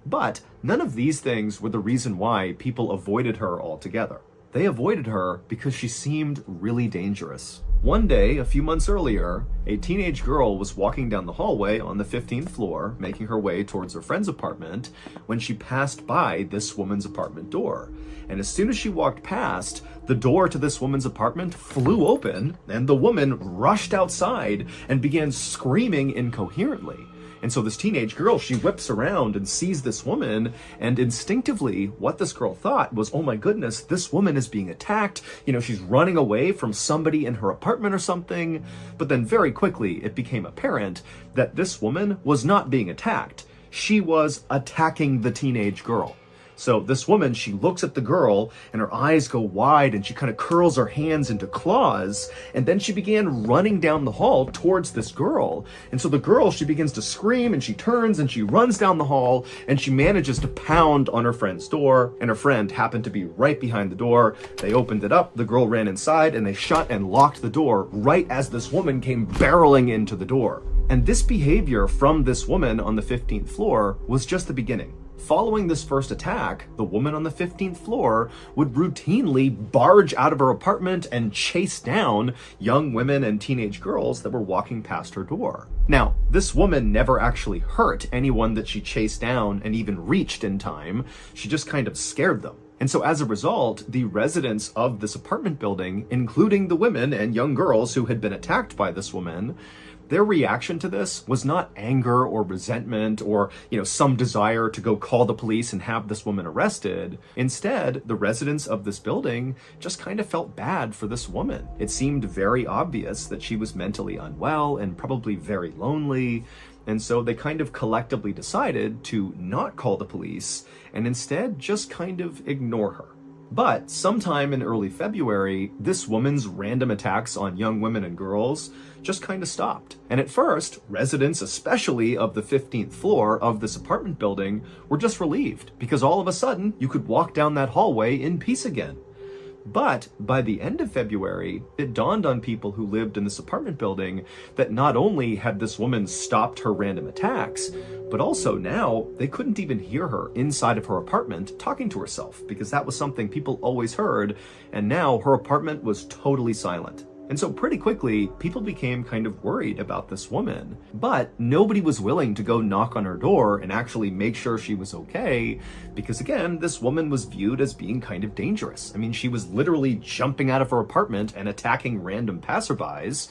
But none of these things were the reason why people avoided her altogether. They avoided her because she seemed really dangerous. One day, a few months earlier, a teenage girl was walking down the hallway on the 15th floor, making her way towards her friend's apartment, when she passed by this woman's apartment door. And as soon as she walked past, the door to this woman's apartment flew open, and the woman rushed outside and began screaming incoherently. And so this teenage girl, she whips around and sees this woman, and instinctively what this girl thought was, oh my goodness, this woman is being attacked. She's running away from somebody in her apartment or something. But then very quickly it became apparent that this woman was not being attacked. She was attacking the teenage girl. So this woman, she looks at the girl and her eyes go wide and she kind of curls her hands into claws. And then she began running down the hall towards this girl. And so the girl, she begins to scream and she turns and she runs down the hall and she manages to pound on her friend's door. And her friend happened to be right behind the door. They opened it up, the girl ran inside, and they shut and locked the door right as this woman came barreling into the door. And this behavior from this woman on the 15th floor was just the beginning. Following this first attack, the woman on the 15th floor would routinely barge out of her apartment and chase down young women and teenage girls that were walking past her door. Now, this woman never actually hurt anyone that she chased down and even reached in time. She just kind of scared them. And so as a result, the residents of this apartment building, including the women and young girls who had been attacked by this woman, their reaction to this was not anger or resentment or, some desire to go call the police and have this woman arrested. Instead, the residents of this building just kind of felt bad for this woman. It seemed very obvious that she was mentally unwell and probably very lonely. And so they kind of collectively decided to not call the police and instead just kind of ignore her. But sometime in early February, this woman's random attacks on young women and girls just kind of stopped. And at first, residents, especially of the 15th floor of this apartment building, were just relieved because all of a sudden you could walk down that hallway in peace again. But by the end of February, it dawned on people who lived in this apartment building that not only had this woman stopped her random attacks, but also now they couldn't even hear her inside of her apartment talking to herself, because that was something people always heard, and now her apartment was totally silent. And so pretty quickly, people became kind of worried about this woman, but nobody was willing to go knock on her door and actually make sure she was okay, because again, this woman was viewed as being kind of dangerous. I mean, she was literally jumping out of her apartment and attacking random passerbys.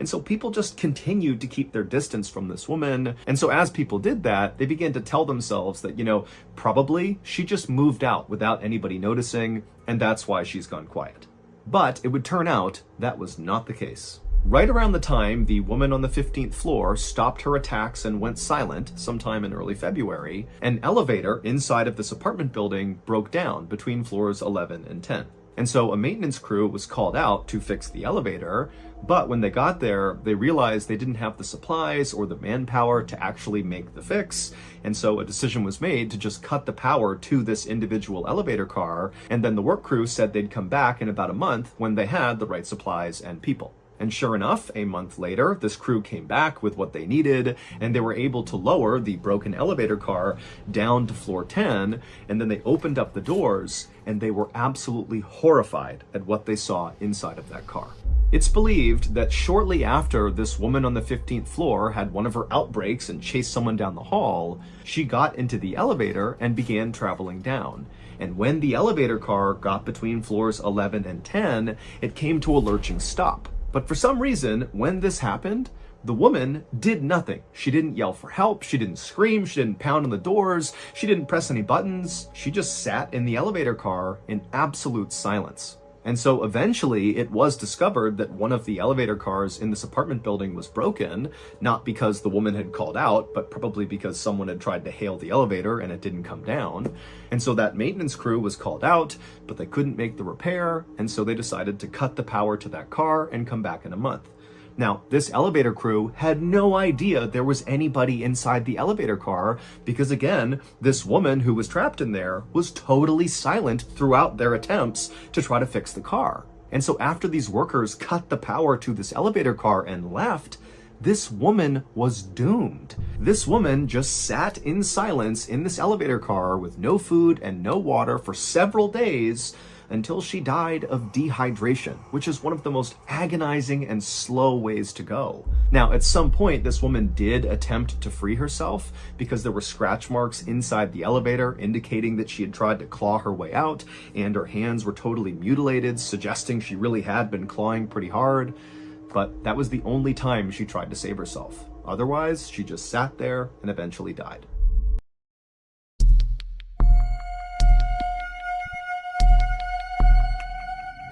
And so people just continued to keep their distance from this woman. And so as people did that, they began to tell themselves that, probably she just moved out without anybody noticing, and that's why she's gone quiet. But it would turn out that was not the case. Right around the time the woman on the 15th floor stopped her attacks and went silent, sometime in early February, an elevator inside of this apartment building broke down between floors 11 and 10. And so a maintenance crew was called out to fix the elevator, but when they got there, they realized they didn't have the supplies or the manpower to actually make the fix. And so a decision was made to just cut the power to this individual elevator car. And then the work crew said they'd come back in about a month when they had the right supplies and people. And sure enough, a month later, this crew came back with what they needed, and they were able to lower the broken elevator car down to floor 10, and then they opened up the doors, and they were absolutely horrified at what they saw inside of that car. It's believed that shortly after this woman on the 15th floor had one of her outbreaks and chased someone down the hall, she got into the elevator and began traveling down. And when the elevator car got between floors 11 and 10, it came to a lurching stop. But for some reason, when this happened, the woman did nothing. She didn't yell for help, she didn't scream, she didn't pound on the doors, she didn't press any buttons. She just sat in the elevator car in absolute silence. And so eventually it was discovered that one of the elevator cars in this apartment building was broken, not because the woman had called out, but probably because someone had tried to hail the elevator and it didn't come down. And so that maintenance crew was called out, but they couldn't make the repair, and so they decided to cut the power to that car and come back in a month. Now, this elevator crew had no idea there was anybody inside the elevator car because, again, this woman who was trapped in there was totally silent throughout their attempts to try to fix the car. And so after these workers cut the power to this elevator car and left, this woman was doomed. This woman just sat in silence in this elevator car with no food and no water for several days until she died of dehydration, which is one of the most agonizing and slow ways to go. Now, at some point, this woman did attempt to free herself because there were scratch marks inside the elevator indicating that she had tried to claw her way out, and her hands were totally mutilated, suggesting she really had been clawing pretty hard. But that was the only time she tried to save herself. Otherwise, she just sat there and eventually died.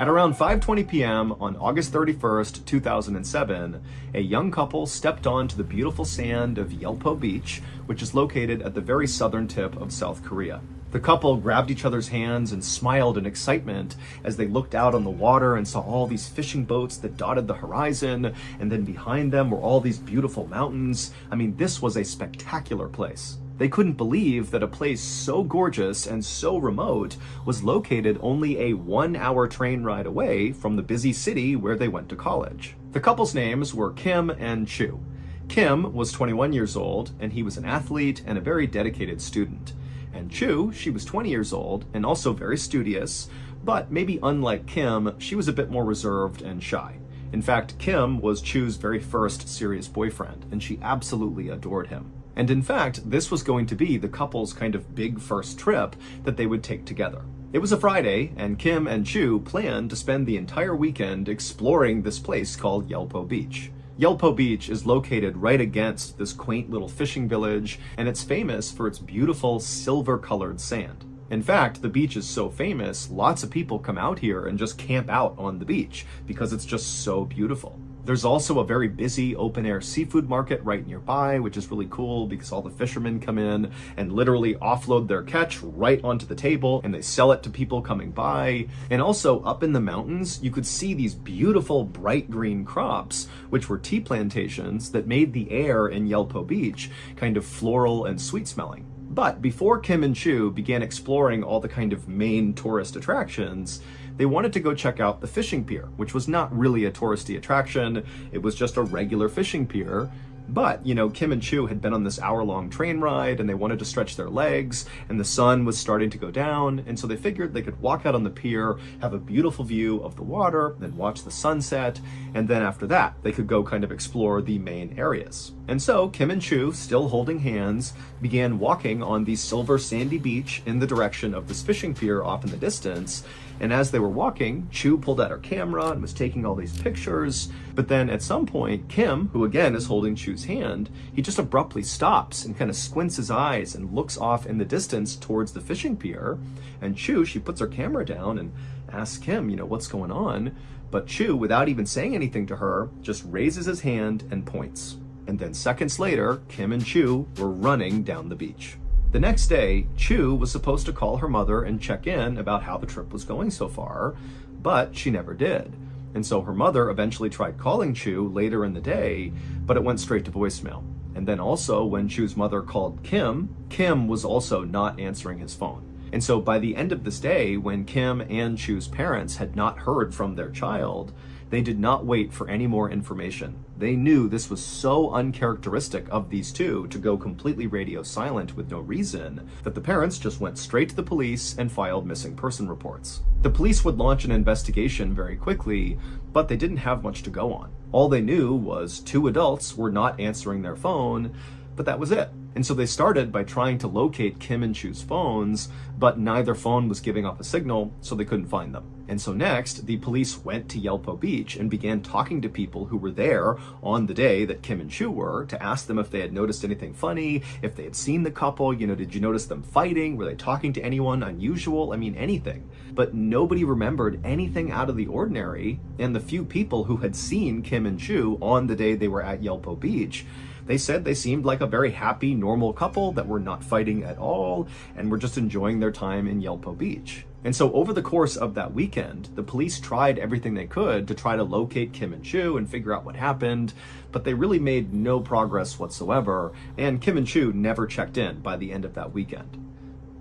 At around 5:20 p.m. on August 31st, 2007, a young couple stepped onto the beautiful sand of Yelpo Beach, which is located at the very southern tip of South Korea. The couple grabbed each other's hands and smiled in excitement as they looked out on the water and saw all these fishing boats that dotted the horizon, and then behind them were all these beautiful mountains. I mean, this was a spectacular place. They couldn't believe that a place so gorgeous and so remote was located only a 1-hour train ride away from the busy city where they went to college. The couple's names were Kim and Chu. Kim was 21 years old, and he was an athlete and a very dedicated student. And Chu, she was 20 years old and also very studious, but maybe unlike Kim, she was a bit more reserved and shy. In fact, Kim was Chu's very first serious boyfriend, and she absolutely adored him. And in fact, this was going to be the couple's kind of big first trip that they would take together. It was a Friday, and Kim and Chu planned to spend the entire weekend exploring this place called Yelpo Beach. Yelpo Beach is located right against this quaint little fishing village, and it's famous for its beautiful silver-colored sand. In fact, the beach is so famous, lots of people come out here and just camp out on the beach because it's just so beautiful. There's also a very busy open-air seafood market right nearby, which is really cool because all the fishermen come in and literally offload their catch right onto the table and they sell it to people coming by. And also up in the mountains, you could see these beautiful bright green crops, which were tea plantations that made the air in Yelpo Beach kind of floral and sweet smelling. But before Kim and Chu began exploring all the kind of main tourist attractions, they wanted to go check out the fishing pier, which was not really a touristy attraction. It was just a regular fishing pier. But, Kim and Chu had been on this hour-long train ride and they wanted to stretch their legs and the sun was starting to go down. And so they figured they could walk out on the pier, have a beautiful view of the water, then watch the sunset. And then after that, they could go kind of explore the main areas. And so Kim and Chu, still holding hands, began walking on the silver sandy beach in the direction of this fishing pier off in the distance. And as they were walking, Chu pulled out her camera and was taking all these pictures. But then at some point, Kim, who again is holding Chu's hand, he just abruptly stops and kind of squints his eyes and looks off in the distance towards the fishing pier. And Chu, she puts her camera down and asks Kim, what's going on? But Chu, without even saying anything to her, just raises his hand and points. And then seconds later, Kim and Chu were running down the beach. The next day, Chu was supposed to call her mother and check in about how the trip was going so far, but she never did. And so her mother eventually tried calling Chu later in the day, but it went straight to voicemail. And then also when Chu's mother called Kim, Kim was also not answering his phone. And so by the end of this day, when Kim and Chu's parents had not heard from their child, they did not wait for any more information. They knew this was so uncharacteristic of these two to go completely radio silent with no reason that the parents just went straight to the police and filed missing person reports. The police would launch an investigation very quickly, but they didn't have much to go on. All they knew was 2 adults were not answering their phone, but that was it. And so they started by trying to locate Kim and Chu's phones, but neither phone was giving off a signal, so they couldn't find them. And so next, the police went to Yelpo Beach and began talking to people who were there on the day that Kim and Chu were to ask them if they had noticed anything funny, if they had seen the couple, did you notice them fighting? Were they talking to anyone unusual? Anything. But nobody remembered anything out of the ordinary, and the few people who had seen Kim and Chu on the day they were at Yelpo Beach, they said they seemed like a very happy, normal couple that were not fighting at all and were just enjoying their time in Yelpo Beach. And so over the course of that weekend, the police tried everything they could to try to locate Kim and Chu and figure out what happened, but they really made no progress whatsoever, and Kim and Chu never checked in by the end of that weekend.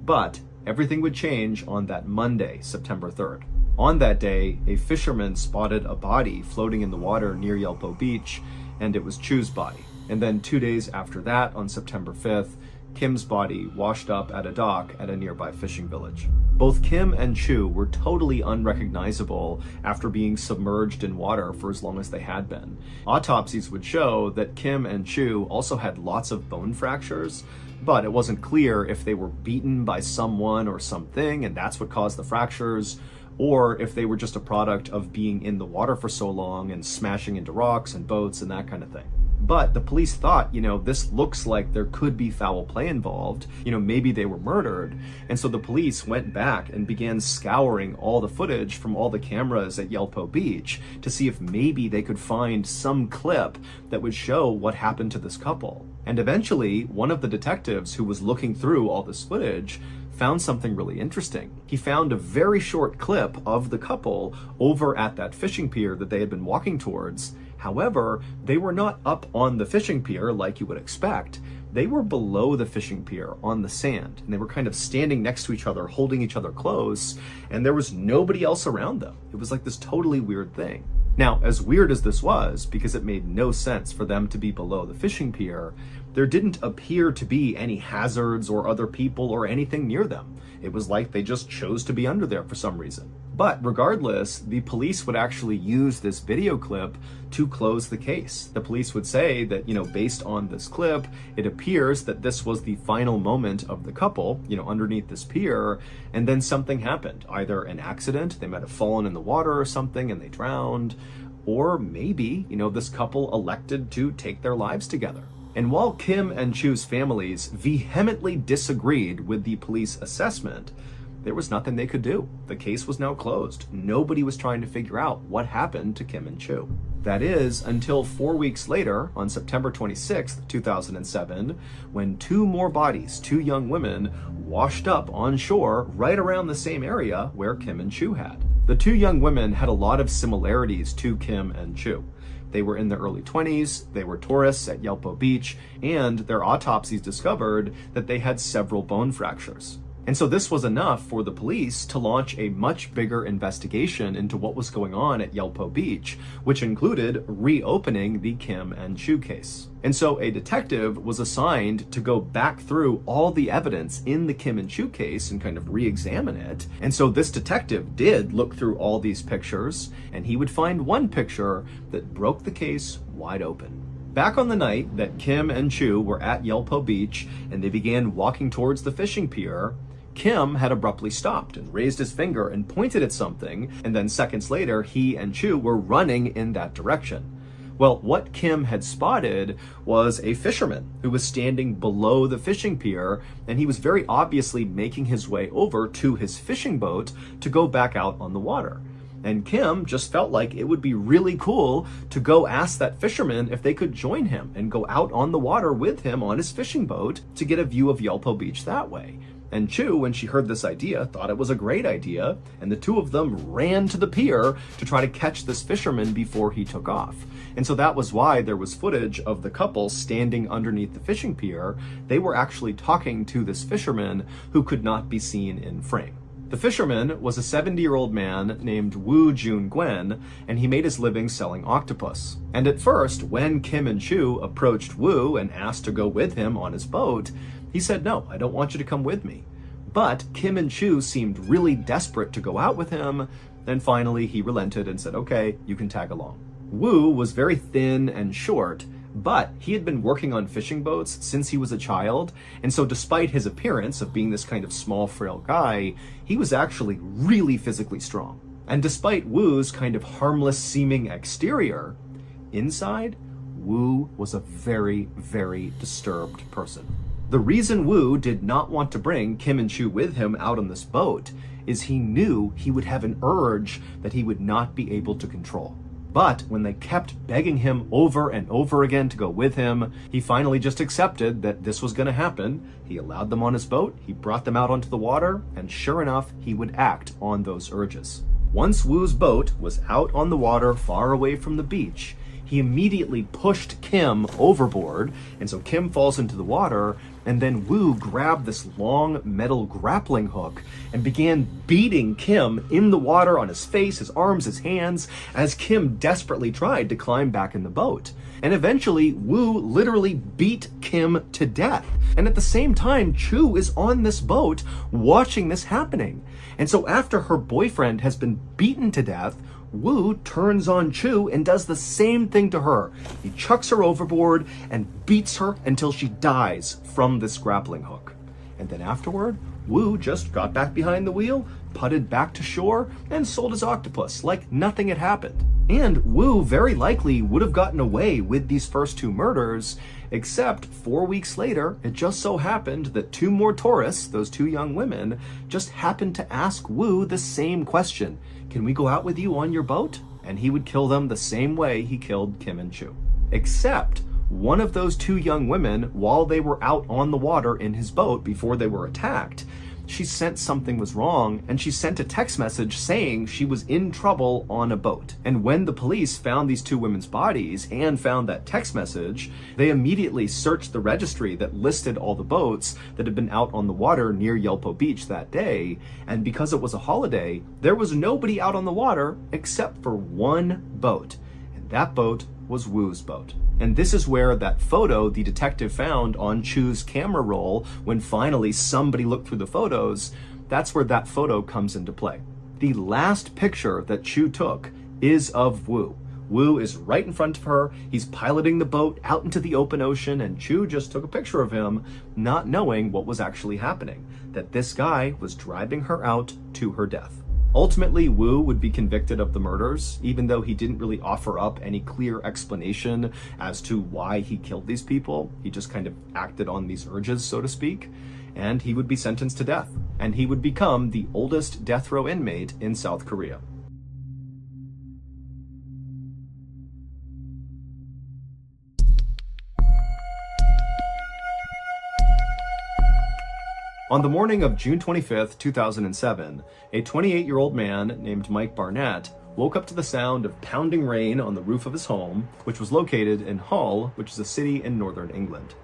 But everything would change on that Monday, September 3rd. On that day, a fisherman spotted a body floating in the water near Yelpo Beach, and it was Chu's body. And then 2 days after that, on September 5th, Kim's body washed up at a dock at a nearby fishing village. Both Kim and Chu were totally unrecognizable after being submerged in water for as long as they had been. Autopsies would show that Kim and Chu also had lots of bone fractures, but it wasn't clear if they were beaten by someone or something and that's what caused the fractures, or if they were just a product of being in the water for so long and smashing into rocks and boats and that kind of thing. But the police thought, this looks like there could be foul play involved. Maybe they were murdered. And so the police went back and began scouring all the footage from all the cameras at Yelpo Beach to see if maybe they could find some clip that would show what happened to this couple. And eventually, one of the detectives who was looking through all this footage found something really interesting. He found a very short clip of the couple over at that fishing pier that they had been walking towards. However, they were not up on the fishing pier like you would expect. They were below the fishing pier on the sand, and they were kind of standing next to each other, holding each other close, and there was nobody else around them. It was like this totally weird thing. Now, as weird as this was, because it made no sense for them to be below the fishing pier, there didn't appear to be any hazards or other people or anything near them. It was like they just chose to be under there for some reason. But regardless, the police would actually use this video clip to close the case. The police would say that, based on this clip, it appears that this was the final moment of the couple, underneath this pier, and then something happened. Either an accident, they might have fallen in the water or something and they drowned, or maybe, this couple elected to take their lives together. And while Kim and Chu's families vehemently disagreed with the police assessment, there was nothing they could do. The case was now closed. Nobody was trying to figure out what happened to Kim and Chu. That is, until 4 weeks later, on September 26th, 2007, when two more bodies, two young women, washed up on shore right around the same area where Kim and Chu had. The two young women had a lot of similarities to Kim and Chu. They were in their early 20s, they were tourists at Yelpo Beach, and their autopsies discovered that they had several bone fractures. And so this was enough for the police to launch a much bigger investigation into what was going on at Yelpo Beach, which included reopening the Kim and Chu case. And so a detective was assigned to go back through all the evidence in the Kim and Chu case and kind of re-examine it. And so this detective did look through all these pictures, and he would find one picture that broke the case wide open. Back on the night that Kim and Chu were at Yelpo Beach and they began walking towards the fishing pier, Kim had abruptly stopped and raised his finger and pointed at something, and then seconds later, he and Chu were running in that direction. Well, what Kim had spotted was a fisherman who was standing below the fishing pier, and he was very obviously making his way over to his fishing boat to go back out on the water. And Kim just felt like it would be really cool to go ask that fisherman if they could join him and go out on the water with him on his fishing boat to get a view of Yelpo Beach that way. And Chu, when she heard this idea, thought it was a great idea, and the two of them ran to the pier to try to catch this fisherman before he took off. And so that was why there was footage of the couple standing underneath the fishing pier. They were actually talking to this fisherman who could not be seen in frame. The fisherman was a 70-year-old man named Woo Jun Gwen, and he made his living selling octopus. And at first, when Kim and Chu approached Woo and asked to go with him on his boat, he said, "No, I don't want you to come with me." But Kim and Chu seemed really desperate to go out with him, and finally he relented and said, "Okay, you can tag along." Woo was very thin and short, but he had been working on fishing boats since he was a child, and so despite his appearance of being this kind of small, frail guy, he was actually really physically strong. And despite Woo's kind of harmless-seeming exterior, inside, Woo was a very, very disturbed person. The reason Woo did not want to bring Kim and Chu with him out on this boat is he knew he would have an urge that he would not be able to control. But when they kept begging him over and over again to go with him, he finally just accepted that this was going to happen. He allowed them on his boat, he brought them out onto the water, and sure enough, he would act on those urges. Once Woo's boat was out on the water far away from the beach, he immediately pushed Kim overboard, and so Kim falls into the water, and then Woo grabbed this long metal grappling hook and began beating Kim in the water on his face, his arms, his hands, as Kim desperately tried to climb back in the boat. And eventually, Woo literally beat Kim to death. And at the same time, Chu is on this boat watching this happening. And so after her boyfriend has been beaten to death, Woo turns on Chu and does the same thing to her. He chucks her overboard and beats her until she dies from this grappling hook. And then afterward, Woo just got back behind the wheel, putted back to shore, and sold his octopus like nothing had happened. And Woo very likely would have gotten away with these first two murders, except 4 weeks later, it just so happened that two more tourists, those two young women, just happened to ask Woo the same question. "Can we go out with you on your boat?" And he would kill them the same way he killed Kim and Chu. Except one of those two young women, while they were out on the water in his boat before they were attacked, she sensed something was wrong, and she sent a text message saying she was in trouble on a boat. And when the police found these two women's bodies and found that text message, they immediately searched the registry that listed all the boats that had been out on the water near Yelpo Beach that day. And because it was a holiday, there was nobody out on the water except for one boat. And that boat was Wu's boat. And this is where that photo the detective found on Chu's camera roll, when finally somebody looked through the photos, that's where that photo comes into play. The last picture that Chu took is of Wu. Wu is right in front of her. He's piloting the boat out into the open ocean, and Chu just took a picture of him, not knowing what was actually happening, that this guy was driving her out to her death. Ultimately, Wu would be convicted of the murders, even though he didn't really offer up any clear explanation as to why he killed these people. He just kind of acted on these urges, so to speak, and he would be sentenced to death, and he would become the oldest death row inmate in South Korea. On the morning of June 25th, 2007, a 28-year-old man named Mike Barnett woke up to the sound of pounding rain on the roof of his home, which was located in Hull, which is a city in northern England.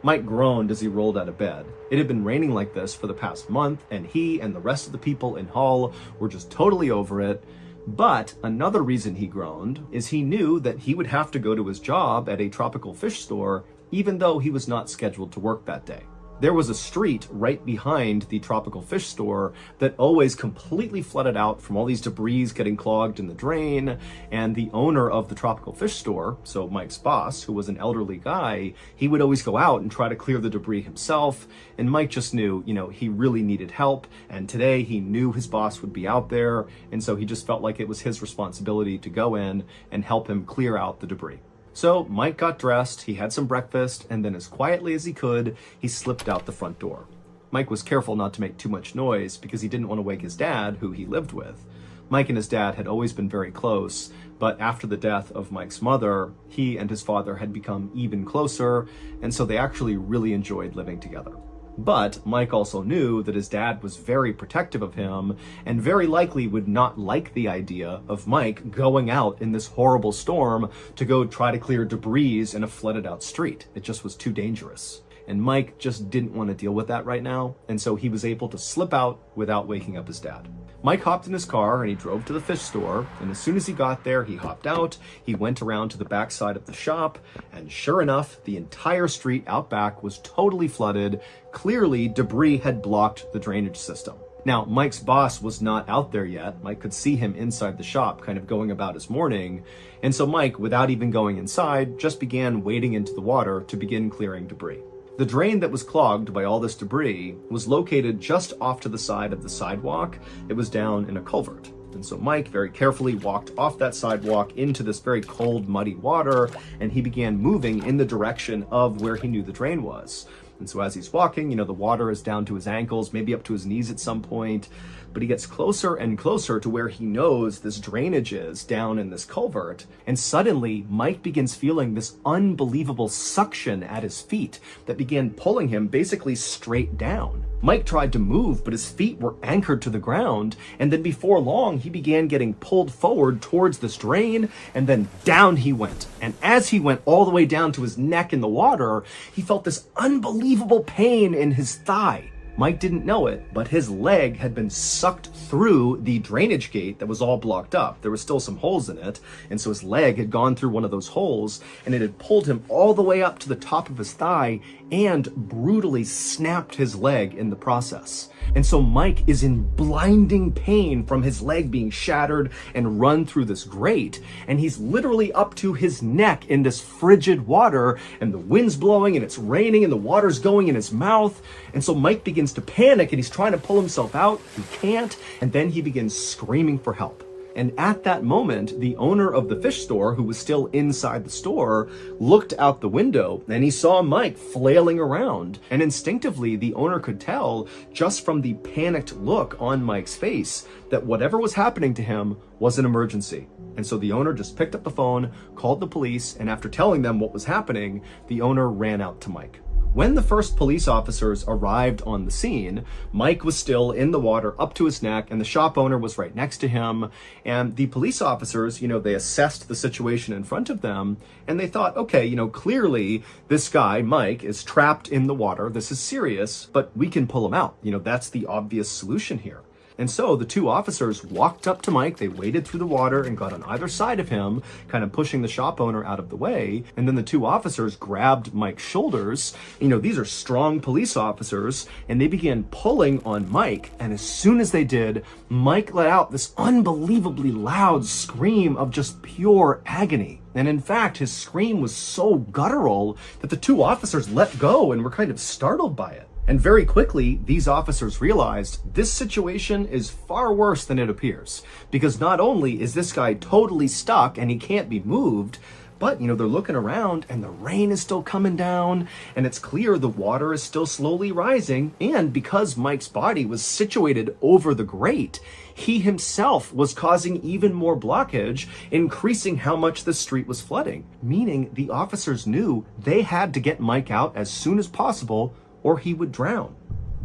Mike groaned as he rolled out of bed. It had been raining like this for the past month, and he and the rest of the people in Hull were just totally over it. But another reason he groaned is he knew that he would have to go to his job at a tropical fish store, even though he was not scheduled to work that day. There was a street right behind the tropical fish store that always completely flooded out from all these debris getting clogged in the drain, and the owner of the tropical fish store, so Mike's boss, who was an elderly guy, he would always go out and try to clear the debris himself, and Mike just knew, he really needed help, and today he knew his boss would be out there, and so he just felt like it was his responsibility to go in and help him clear out the debris. So Mike got dressed, he had some breakfast, and then as quietly as he could, he slipped out the front door. Mike was careful not to make too much noise because he didn't want to wake his dad, who he lived with. Mike and his dad had always been very close, but after the death of Mike's mother, he and his father had become even closer, and so they actually really enjoyed living together. But Mike also knew that his dad was very protective of him and very likely would not like the idea of Mike going out in this horrible storm to go try to clear debris in a flooded out street. It just was too dangerous. And Mike just didn't want to deal with that right now, and so he was able to slip out without waking up his dad. Mike hopped in his car and he drove to the fish store, and as soon as he got there, he hopped out, he went around to the back side of the shop, and sure enough, the entire street out back was totally flooded. Clearly, debris had blocked the drainage system. Now, Mike's boss was not out there yet. Mike could see him inside the shop, kind of going about his morning, and so Mike, without even going inside, just began wading into the water to begin clearing debris. The drain that was clogged by all this debris was located just off to the side of the sidewalk. It was down in a culvert. And so Mike very carefully walked off that sidewalk into this very cold, muddy water, and he began moving in the direction of where he knew the drain was. And so as he's walking, the water is down to his ankles, maybe up to his knees at some point, but he gets closer and closer to where he knows this drainage is down in this culvert. And suddenly Mike begins feeling this unbelievable suction at his feet that began pulling him basically straight down. Mike tried to move, but his feet were anchored to the ground, and then before long, he began getting pulled forward towards this drain, and then down he went. And as he went all the way down to his neck in the water, he felt this unbelievable pain in his thigh. Mike didn't know it, but his leg had been sucked through the drainage gate that was all blocked up. There were still some holes in it, and so his leg had gone through one of those holes, and it had pulled him all the way up to the top of his thigh and brutally snapped his leg in the process. And so Mike is in blinding pain from his leg being shattered and run through this grate, and he's literally up to his neck in this frigid water, and the wind's blowing and it's raining and the water's going in his mouth. And so Mike begins to panic and he's trying to pull himself out. He can't, and then he begins screaming for help. And at that moment, the owner of the fish store, who was still inside the store, looked out the window and he saw Mike flailing around. And instinctively, the owner could tell, just from the panicked look on Mike's face, that whatever was happening to him was an emergency. And so the owner just picked up the phone, called the police, and after telling them what was happening, the owner ran out to Mike. When the first police officers arrived on the scene, Mike was still in the water up to his neck, and the shop owner was right next to him. And the police officers, they assessed the situation in front of them, and they thought, okay, clearly this guy, Mike, is trapped in the water. This is serious, but we can pull him out. That's the obvious solution here. And so the two officers walked up to Mike, they waded through the water and got on either side of him, kind of pushing the shop owner out of the way. And then the two officers grabbed Mike's shoulders. These are strong police officers, and they began pulling on Mike. And as soon as they did, Mike let out this unbelievably loud scream of just pure agony. And in fact, his scream was so guttural that the two officers let go and were kind of startled by it. And very quickly, these officers realized this situation is far worse than it appears. Because not only is this guy totally stuck and he can't be moved, but, they're looking around and the rain is still coming down, and it's clear the water is still slowly rising. And because Mike's body was situated over the grate, he himself was causing even more blockage, increasing how much the street was flooding. Meaning the officers knew they had to get Mike out as soon as possible, or he would drown.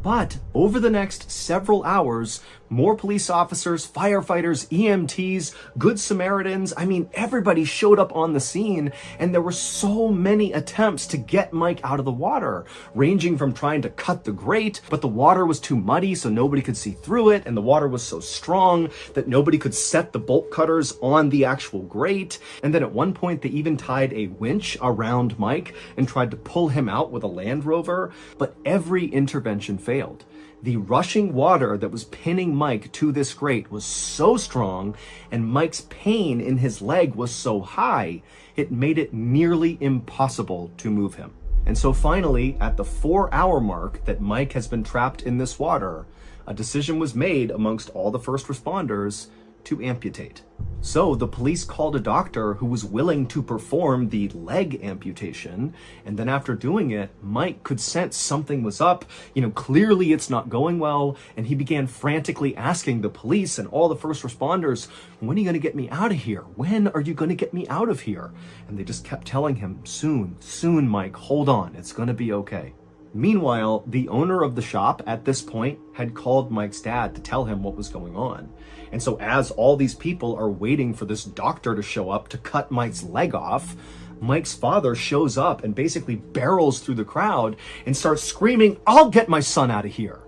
But over the next several hours, more police officers, firefighters, EMTs, Good Samaritans, everybody showed up on the scene, and there were so many attempts to get Mike out of the water, ranging from trying to cut the grate, but the water was too muddy so nobody could see through it, and the water was so strong that nobody could set the bolt cutters on the actual grate. And then at one point they even tied a winch around Mike and tried to pull him out with a Land Rover, but every intervention failed. The rushing water that was pinning Mike to this grate was so strong, and Mike's pain in his leg was so high, it made it nearly impossible to move him. And so finally, at the 4-hour mark that Mike has been trapped in this water, a decision was made amongst all the first responders to amputate. So the police called a doctor who was willing to perform the leg amputation, and then after doing it, Mike could sense something was up. Clearly it's not going well, and he began frantically asking the police and all the first responders, when are you going to get me out of here? When are you going to get me out of here? And they just kept telling him, soon, Mike, hold on, it's going to be okay. Meanwhile, the owner of the shop at this point had called Mike's dad to tell him what was going on. And so as all these people are waiting for this doctor to show up to cut Mike's leg off, Mike's father shows up and basically barrels through the crowd and starts screaming, "I'll get my son out of here."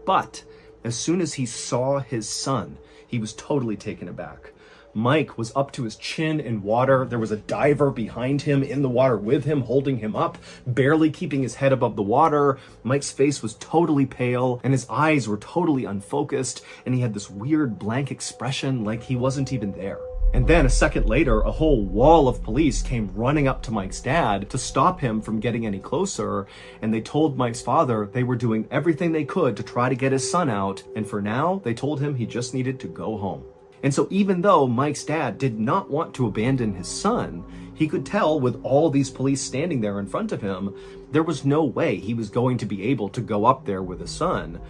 But as soon as he saw his son, he was totally taken aback. Mike was up to his chin in water. There was a diver behind him in the water with him, holding him up, barely keeping his head above the water. Mike's face was totally pale, and his eyes were totally unfocused, and he had this weird blank expression like he wasn't even there. And then a second later, a whole wall of police came running up to Mike's dad to stop him from getting any closer, and they told Mike's father they were doing everything they could to try to get his son out, and for now, they told him he just needed to go home. And so even though Mike's dad did not want to abandon his son, he could tell with all these police standing there in front of him, there was no way he was going to be able to go up there with his son.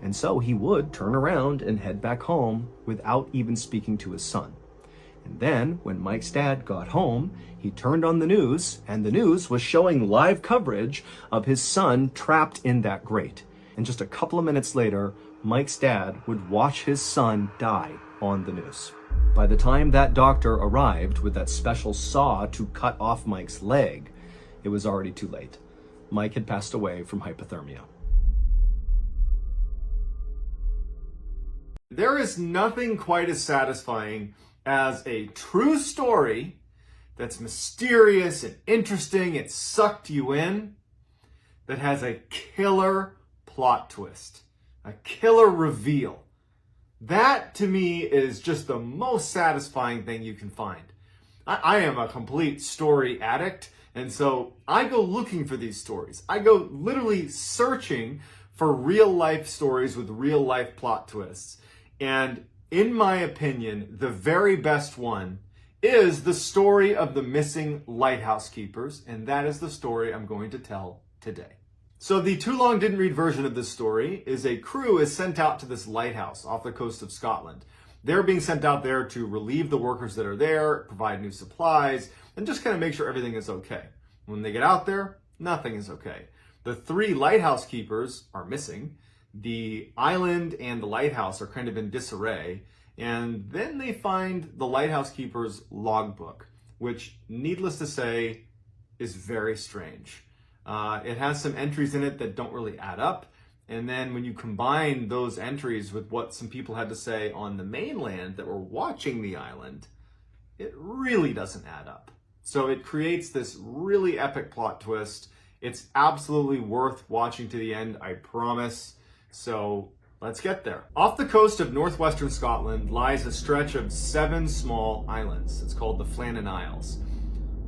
And so he would turn around and head back home without even speaking to his son. And then when Mike's dad got home, he turned on the news, and the news was showing live coverage of his son trapped in that grate. And just a couple of minutes later, Mike's dad would watch his son die on the news. By the time that doctor arrived with that special saw to cut off Mike's leg, it was already too late. Mike had passed away from hypothermia. There is nothing quite as satisfying as a true story that's mysterious and interesting, it sucked you in, that has a killer plot twist, a killer reveal. That, to me, is just the most satisfying thing you can find. I am a complete story addict, and so I go looking for these stories. I go literally searching for real-life stories with real-life plot twists. And in my opinion, the very best one is the story of the missing lighthouse keepers, and that is the story I'm going to tell today. So the too long didn't read version of this story is a crew is sent out to this lighthouse off the coast of Scotland. They're being sent out there to relieve the workers that are there, provide new supplies, and just kind of make sure everything is okay. When they get out there, nothing is okay. The three lighthouse keepers are missing. The island and the lighthouse are kind of in disarray. And then they find the lighthouse keeper's logbook, which, needless to say, is very strange. It has some entries in it that don't really add up. And then when you combine those entries with what some people had to say on the mainland that were watching the island, it really doesn't add up. So it creates this really epic plot twist. It's absolutely worth watching to the end, I promise. So let's get there. Off the coast of northwestern Scotland lies a stretch of 7 small islands. It's called the Flannan Isles.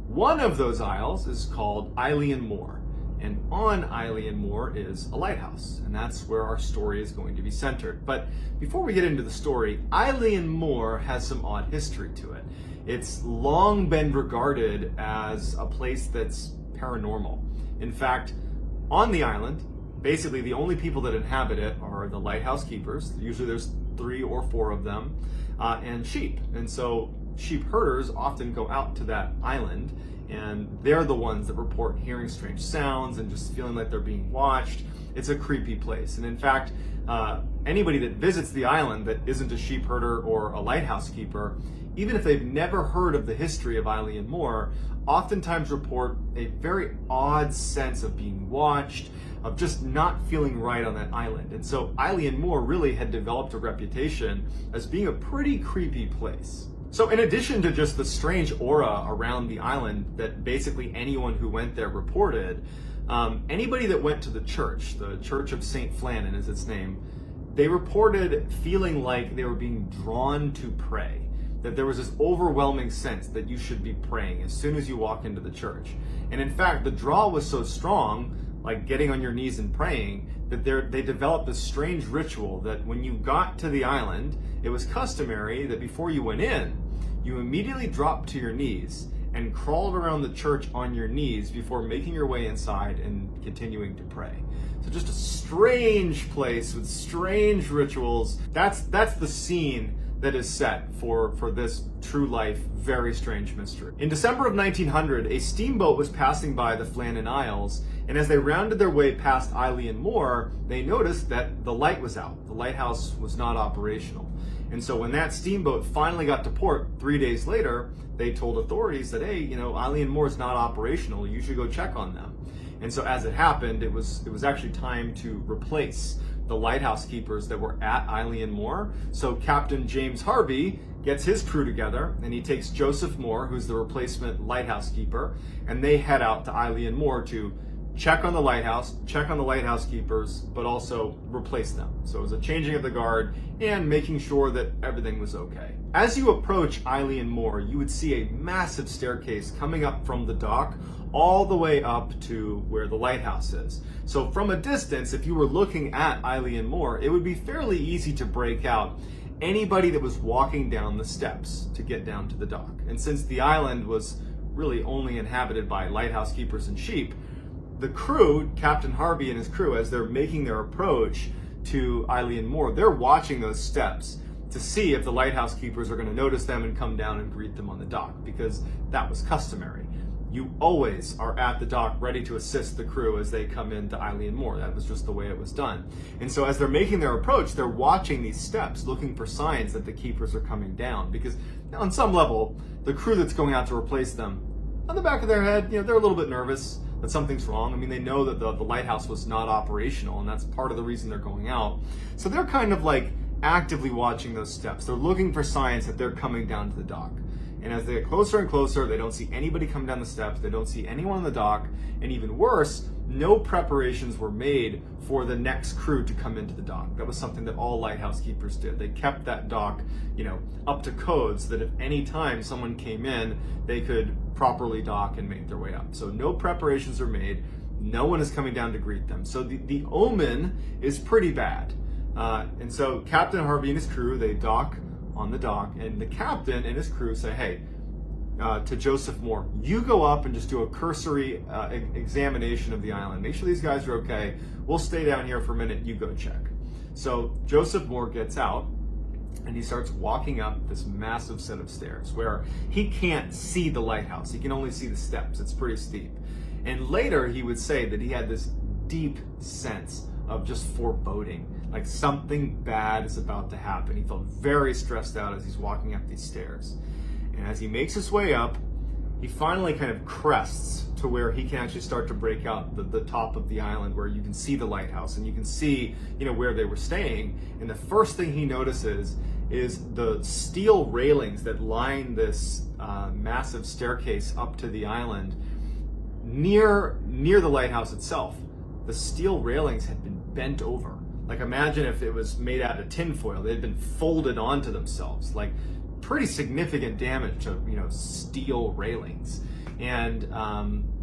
One of those isles is called Eilean Moor. And on Eilean Moor is a lighthouse, and that's where our story is going to be centered. But before we get into the story, Eilean Moor has some odd history to it. It's long been regarded as a place that's paranormal. In fact, on the island, basically the only people that inhabit it are the lighthouse keepers. Usually there's 3 or 4 of them, and sheep. And so sheep herders often go out to that island, and they're the ones that report hearing strange sounds and just feeling like they're being watched. It's a creepy place. And in fact, anybody that visits the island that isn't a sheep herder or a lighthouse keeper, even if they've never heard of the history of Eilean Moor, oftentimes report a very odd sense of being watched, of just not feeling right on that island. And so Eilean Moor really had developed a reputation as being a pretty creepy place. So in addition to just the strange aura around the island that basically anyone who went there reported, anybody that went to the Church of St. Flannan is its name, they reported feeling like they were being drawn to pray, that there was this overwhelming sense that you should be praying as soon as you walk into the church. And in fact, the draw was so strong, like getting on your knees and praying, that they developed this strange ritual that when you got to the island, it was customary that before you went in, you immediately dropped to your knees and crawled around the church on your knees before making your way inside and continuing to pray. So just a strange place with strange rituals. That's the scene that is set for this true life, very strange mystery. In December of 1900, a steamboat was passing by the Flannan Isles, and as they rounded their way past Eilean Moor, they noticed that the light was out. The lighthouse was not operational. And so when that steamboat finally got to port 3 days later, they told authorities that, hey, Eilean Moor is not operational. You should go check on them. And so as it happened, it was actually time to replace the lighthouse keepers that were at Eilean Moor. So Captain James Harvey gets his crew together, and he takes Joseph Moore, who's the replacement lighthouse keeper, and they head out to Eilean Moor to check on the lighthouse, check on the lighthouse keepers, but also replace them. So it was a changing of the guard and making sure that everything was okay. As you approach Eilean Moor, you would see a massive staircase coming up from the dock all the way up to where the lighthouse is. So from a distance, if you were looking at Eilean Moor, it would be fairly easy to break out anybody that was walking down the steps to get down to the dock. And since the island was really only inhabited by lighthouse keepers and sheep, the crew, Captain Harvey and his crew, as they're making their approach to Eilean Moor, they're watching those steps to see if the lighthouse keepers are going to notice them and come down and greet them on the dock, because that was customary. You always are at the dock ready to assist the crew as they come into Eilean Moor. That was just the way it was done. And so as they're making their approach, they're watching these steps, looking for signs that the keepers are coming down, because on some level, the crew that's going out to replace them, on the back of their head, they're a little bit nervous that something's wrong. I mean, they know that the lighthouse was not operational, and that's part of the reason they're going out. So they're kind of like actively watching those steps. They're looking for signs that they're coming down to the dock. And as they get closer and closer, they don't see anybody come down the steps. They don't see anyone on the dock. And even worse, no preparations were made for the next crew to come into the dock. That was something that all lighthouse keepers did. They kept that dock, up to code so that if any time someone came in, they could properly dock and make their way up. So no preparations are made. No one is coming down to greet them. So the omen is pretty bad. And so Captain Harvey and his crew, they dock on the dock, and the captain and his crew say, hey, to Joseph Moore, you go up and just do a cursory examination of the island. Make sure these guys are okay. We'll stay down here for a minute. You go check. So Joseph Moore gets out, and he starts walking up this massive set of stairs where he can't see the lighthouse. He can only see the steps. It's pretty steep. And later he would say that he had this deep sense of just foreboding, like something bad is about to happen. He felt very stressed out as he's walking up these stairs. And as he makes his way up, he finally kind of crests to where he can actually start to break out the top of the island, where you can see the lighthouse and you can see, where they were staying. And the first thing he notices is the steel railings that line this massive staircase up to the island near the lighthouse itself. The steel railings had been bent over. Like, imagine if it was made out of tinfoil. They had been folded onto themselves. Like, pretty significant damage to, steel railings. And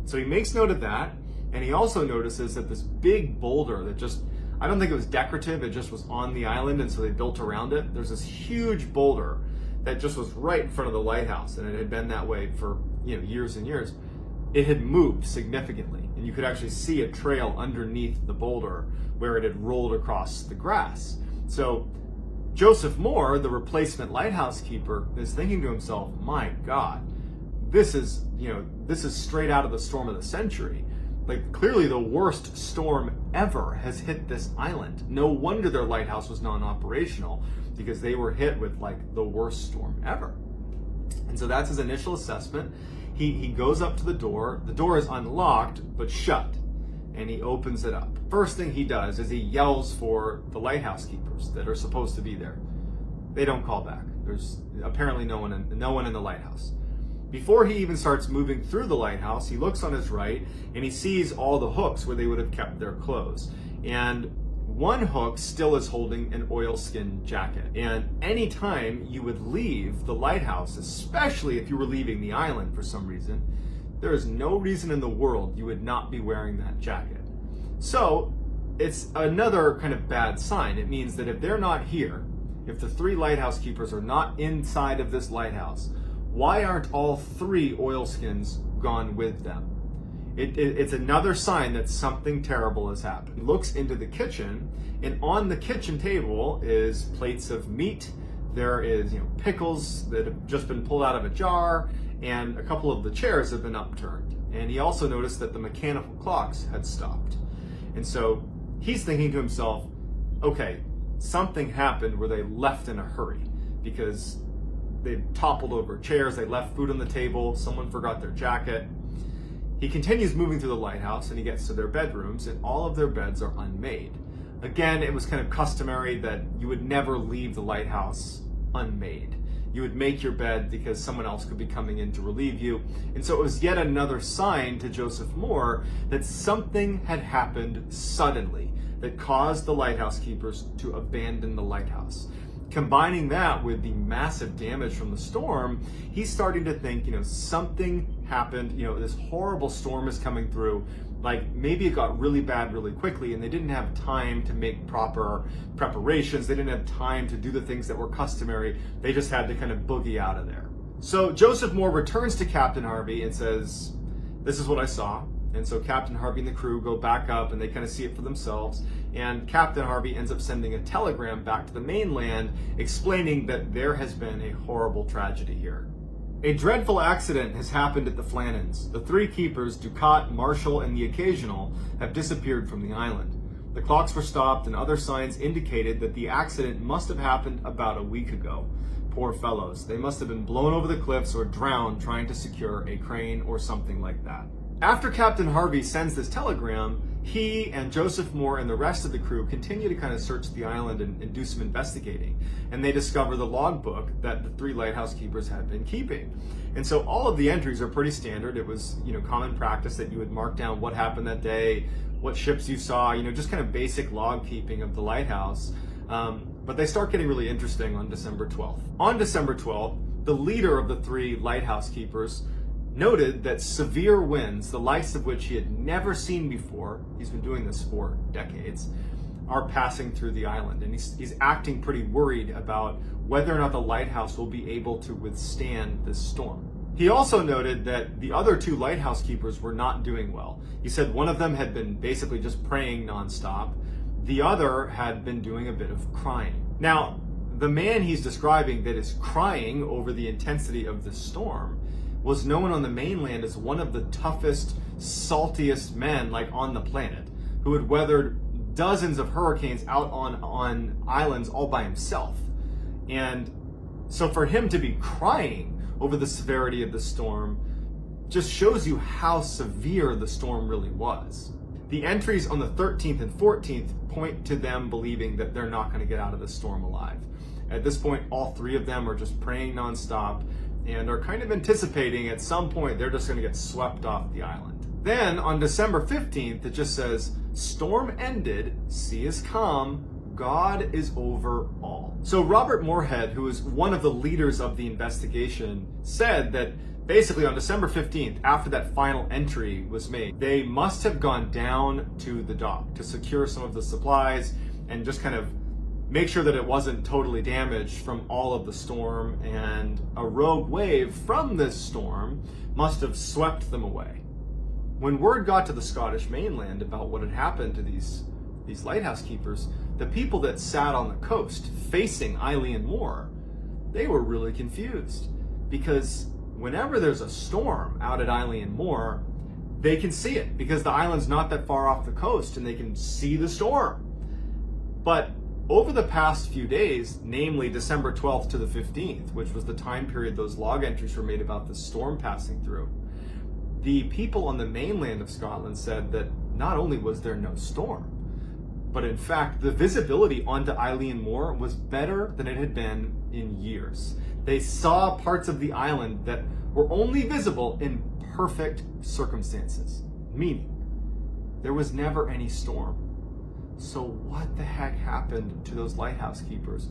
so he makes note of that. And he also notices that this big boulder that just, I don't think it was decorative, it just was on the island, and so they built around it. There's this huge boulder that just was right in front of the lighthouse, and it had been that way for, years and years. It had moved significantly, and you could actually see a trail underneath the boulder where it had rolled across the grass. So Joseph Moore, the replacement lighthouse keeper, is thinking to himself, my God, this is straight out of the storm of the century. Like, clearly the worst storm ever has hit this island. No wonder their lighthouse was non-operational, because they were hit with like the worst storm ever. And so that's his initial assessment. He goes up to the door. The door is unlocked, but shut, and he opens it up. First thing he does is he yells for the lighthouse keepers that are supposed to be there. They don't call back. There's apparently no one in the lighthouse. Before he even starts moving through the lighthouse, he looks on his right and he sees all the hooks where they would have kept their clothes. And one hook still is holding an oilskin jacket. And anytime you would leave the lighthouse, especially if you were leaving the island for some reason, there is no reason in the world you would not be wearing that jacket. So it's another kind of bad sign. It means that if they're not here, if the three lighthouse keepers are not inside of this lighthouse, why aren't all three oilskins gone with them? It's another sign that something terrible has happened. He looks into the kitchen, and on the kitchen table is plates of meat. There is, pickles that have just been pulled out of a jar, and a couple of the chairs have been upturned. And he also noticed that the mechanical clocks had stopped. And so he's thinking to himself, okay, something happened where they left in a hurry, because they toppled over chairs, they left food on the table, someone forgot their jacket. He continues moving through the lighthouse, and he gets to their bedrooms, and all of their beds are unmade. Again, it was kind of customary that you would never leave the lighthouse unmade. You would make your bed because someone else could be coming in to relieve you. And so it was yet another sign to Joseph Moore that something had happened suddenly that caused the lighthouse keepers to abandon the lighthouse. Combining that with the massive damage from the storm, he's starting to think, something happened, this horrible storm is coming through. Like, maybe it got really bad really quickly and they didn't have time to make proper preparations. They didn't have time to do the things that were customary. They just had to kind of boogie out of there. So Joseph Moore returns to Captain Harvey and says, this is what I saw. And so Captain Harvey and the crew go back up and they kind of see it for themselves. And Captain Harvey ends up sending a telegram back to the mainland explaining that there has been a horrible tragedy here. A dreadful accident has happened at the Flannans. The three keepers, Ducat, Marshall, and the Occasional, have disappeared from the island. The clocks were stopped and other signs indicated that the accident must have happened about a week ago. Poor fellows. They must have been blown over the cliffs or drowned trying to secure a crane or something like that. After Captain Harvey sends this telegram, he and Joseph Moore and the rest of the crew continue to kind of search the island and do some investigating. And they discover the logbook that the three lighthouse keepers had been keeping. And so all of the entries are pretty standard. It was, common practice that you would mark down what happened that day, what ships you saw, just kind of basic log keeping of the lighthouse. But they start getting really interesting on December 12th. On December 12th, the leader of the three lighthouse keepers noted that severe winds, the likes of which he had never seen before, he's been doing this for decades, are passing through the island. And he's acting pretty worried about whether or not the lighthouse will be able to withstand this storm. He also noted that the other two lighthouse keepers were not doing well. He said one of them had been basically just praying nonstop. The other had been doing a bit of crying. Now, the man he's describing that is crying over the intensity of the storm was known on the mainland as one of the toughest, saltiest men on the planet. who had weathered dozens of hurricanes out on islands all by himself. And so for him to be crying over the severity of the storm just shows you how severe the storm really was. The entries on the 13th and 14th point to them believing that they're not going to get out of this storm alive. At this point, all three of them are just praying nonstop and are kind of anticipating at some point they're just going to get swept off the island. Then on December 15th, it just says, storm ended, sea is calm, God is over all. So Robert Moorhead, who is one of the leaders of the investigation, said that basically on December 15th, after that final entry was made, they must have gone down to the dock to secure some of the supplies and just kind of make sure that it wasn't totally damaged from all of the storm, and a rogue wave from this storm must have swept them away. When word got to the Scottish mainland about what had happened to these lighthouse keepers, the people that sat on the coast facing Eilean Moor, they were really confused, because whenever there's a storm out at Eilean Moor, they can see it because the island's not that far off the coast and they can see the storm. But over the past few days, namely December 12th to the 15th, which was the time period those log entries were made about the storm passing through, the people on the mainland of Scotland said that not only was there no storm, but in fact, the visibility onto Eilean Moor was better than it had been in years. They saw parts of the island that were only visible in perfect circumstances, meaning there was never any storm. So what the heck happened to those lighthouse keepers?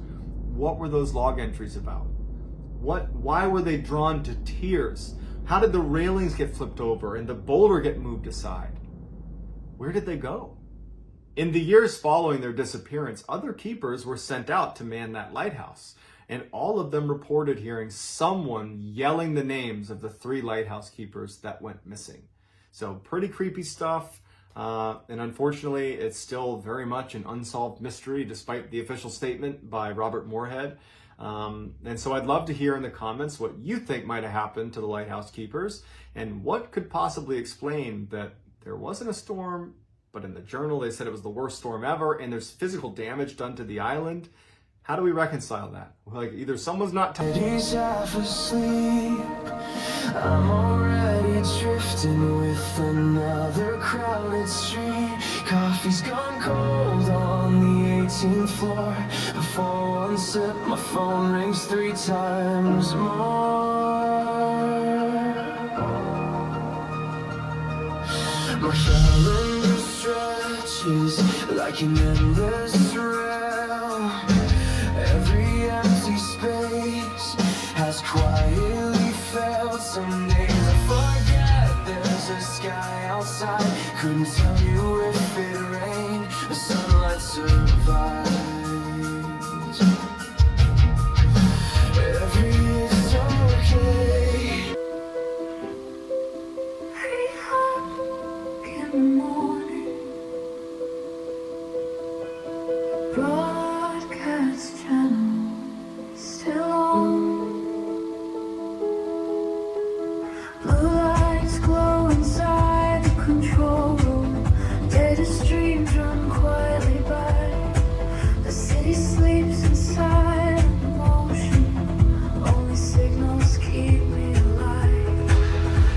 What were those log entries about? Why were they drawn to tears? How did the railings get flipped over and the boulder get moved aside? Where did they go? In the years following their disappearance, other keepers were sent out to man that lighthouse, and all of them reported hearing someone yelling the names of the three lighthouse keepers that went missing. So pretty creepy stuff, and unfortunately it's still very much an unsolved mystery despite the official statement by Robert Moorhead. And so I'd love to hear in the comments what you think might have happened to the lighthouse keepers, and what could possibly explain that there wasn't a storm, but in the journal they said it was the worst storm ever, and there's physical damage done to the island. How do we reconcile that? Like, either someone's not He's half asleep. I'm already drifting with another crowded street. Coffee's gone cold on the 18th floor. Before one sip, my phone rings 3 times more. My calendar stretches like an endless rail. Every empty space has quietly felt. Some days I forget there's a sky outside. Couldn't tell you if it rained or sunlight survives. Every is okay. Pretty hot in the morning. Broadcast channel still on. Blue lights glow inside the control room. Data streams run quietly by. The city sleeps inside of motion. Only signals keep me alive.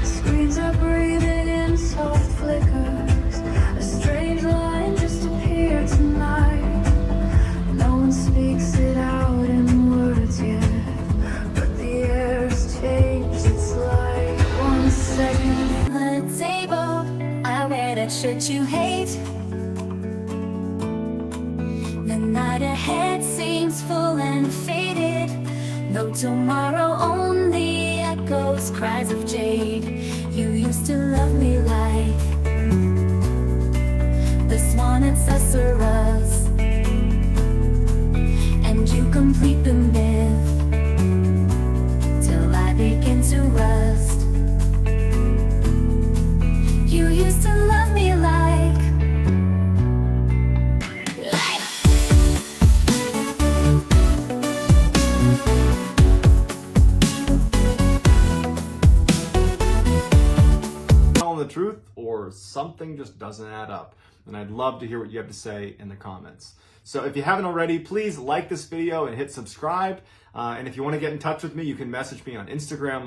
Screens are breathing in soft flickers. A strange line just appeared tonight. No one speaks it out in words yet, but the air's changed. It's like 1 second. On the table, I wear that shirt you hate. The night ahead seems full and faded. No tomorrow, only echoes, cries of jade. You used to love me like the swan and susurrus, and you complete the myth till I begin to rust. You used to love me like telling the truth or something just doesn't add up. And I'd love to hear what you have to say in the comments. So if you haven't already, please like this video and hit subscribe. And if you want to get in touch with me, you can message me on Instagram.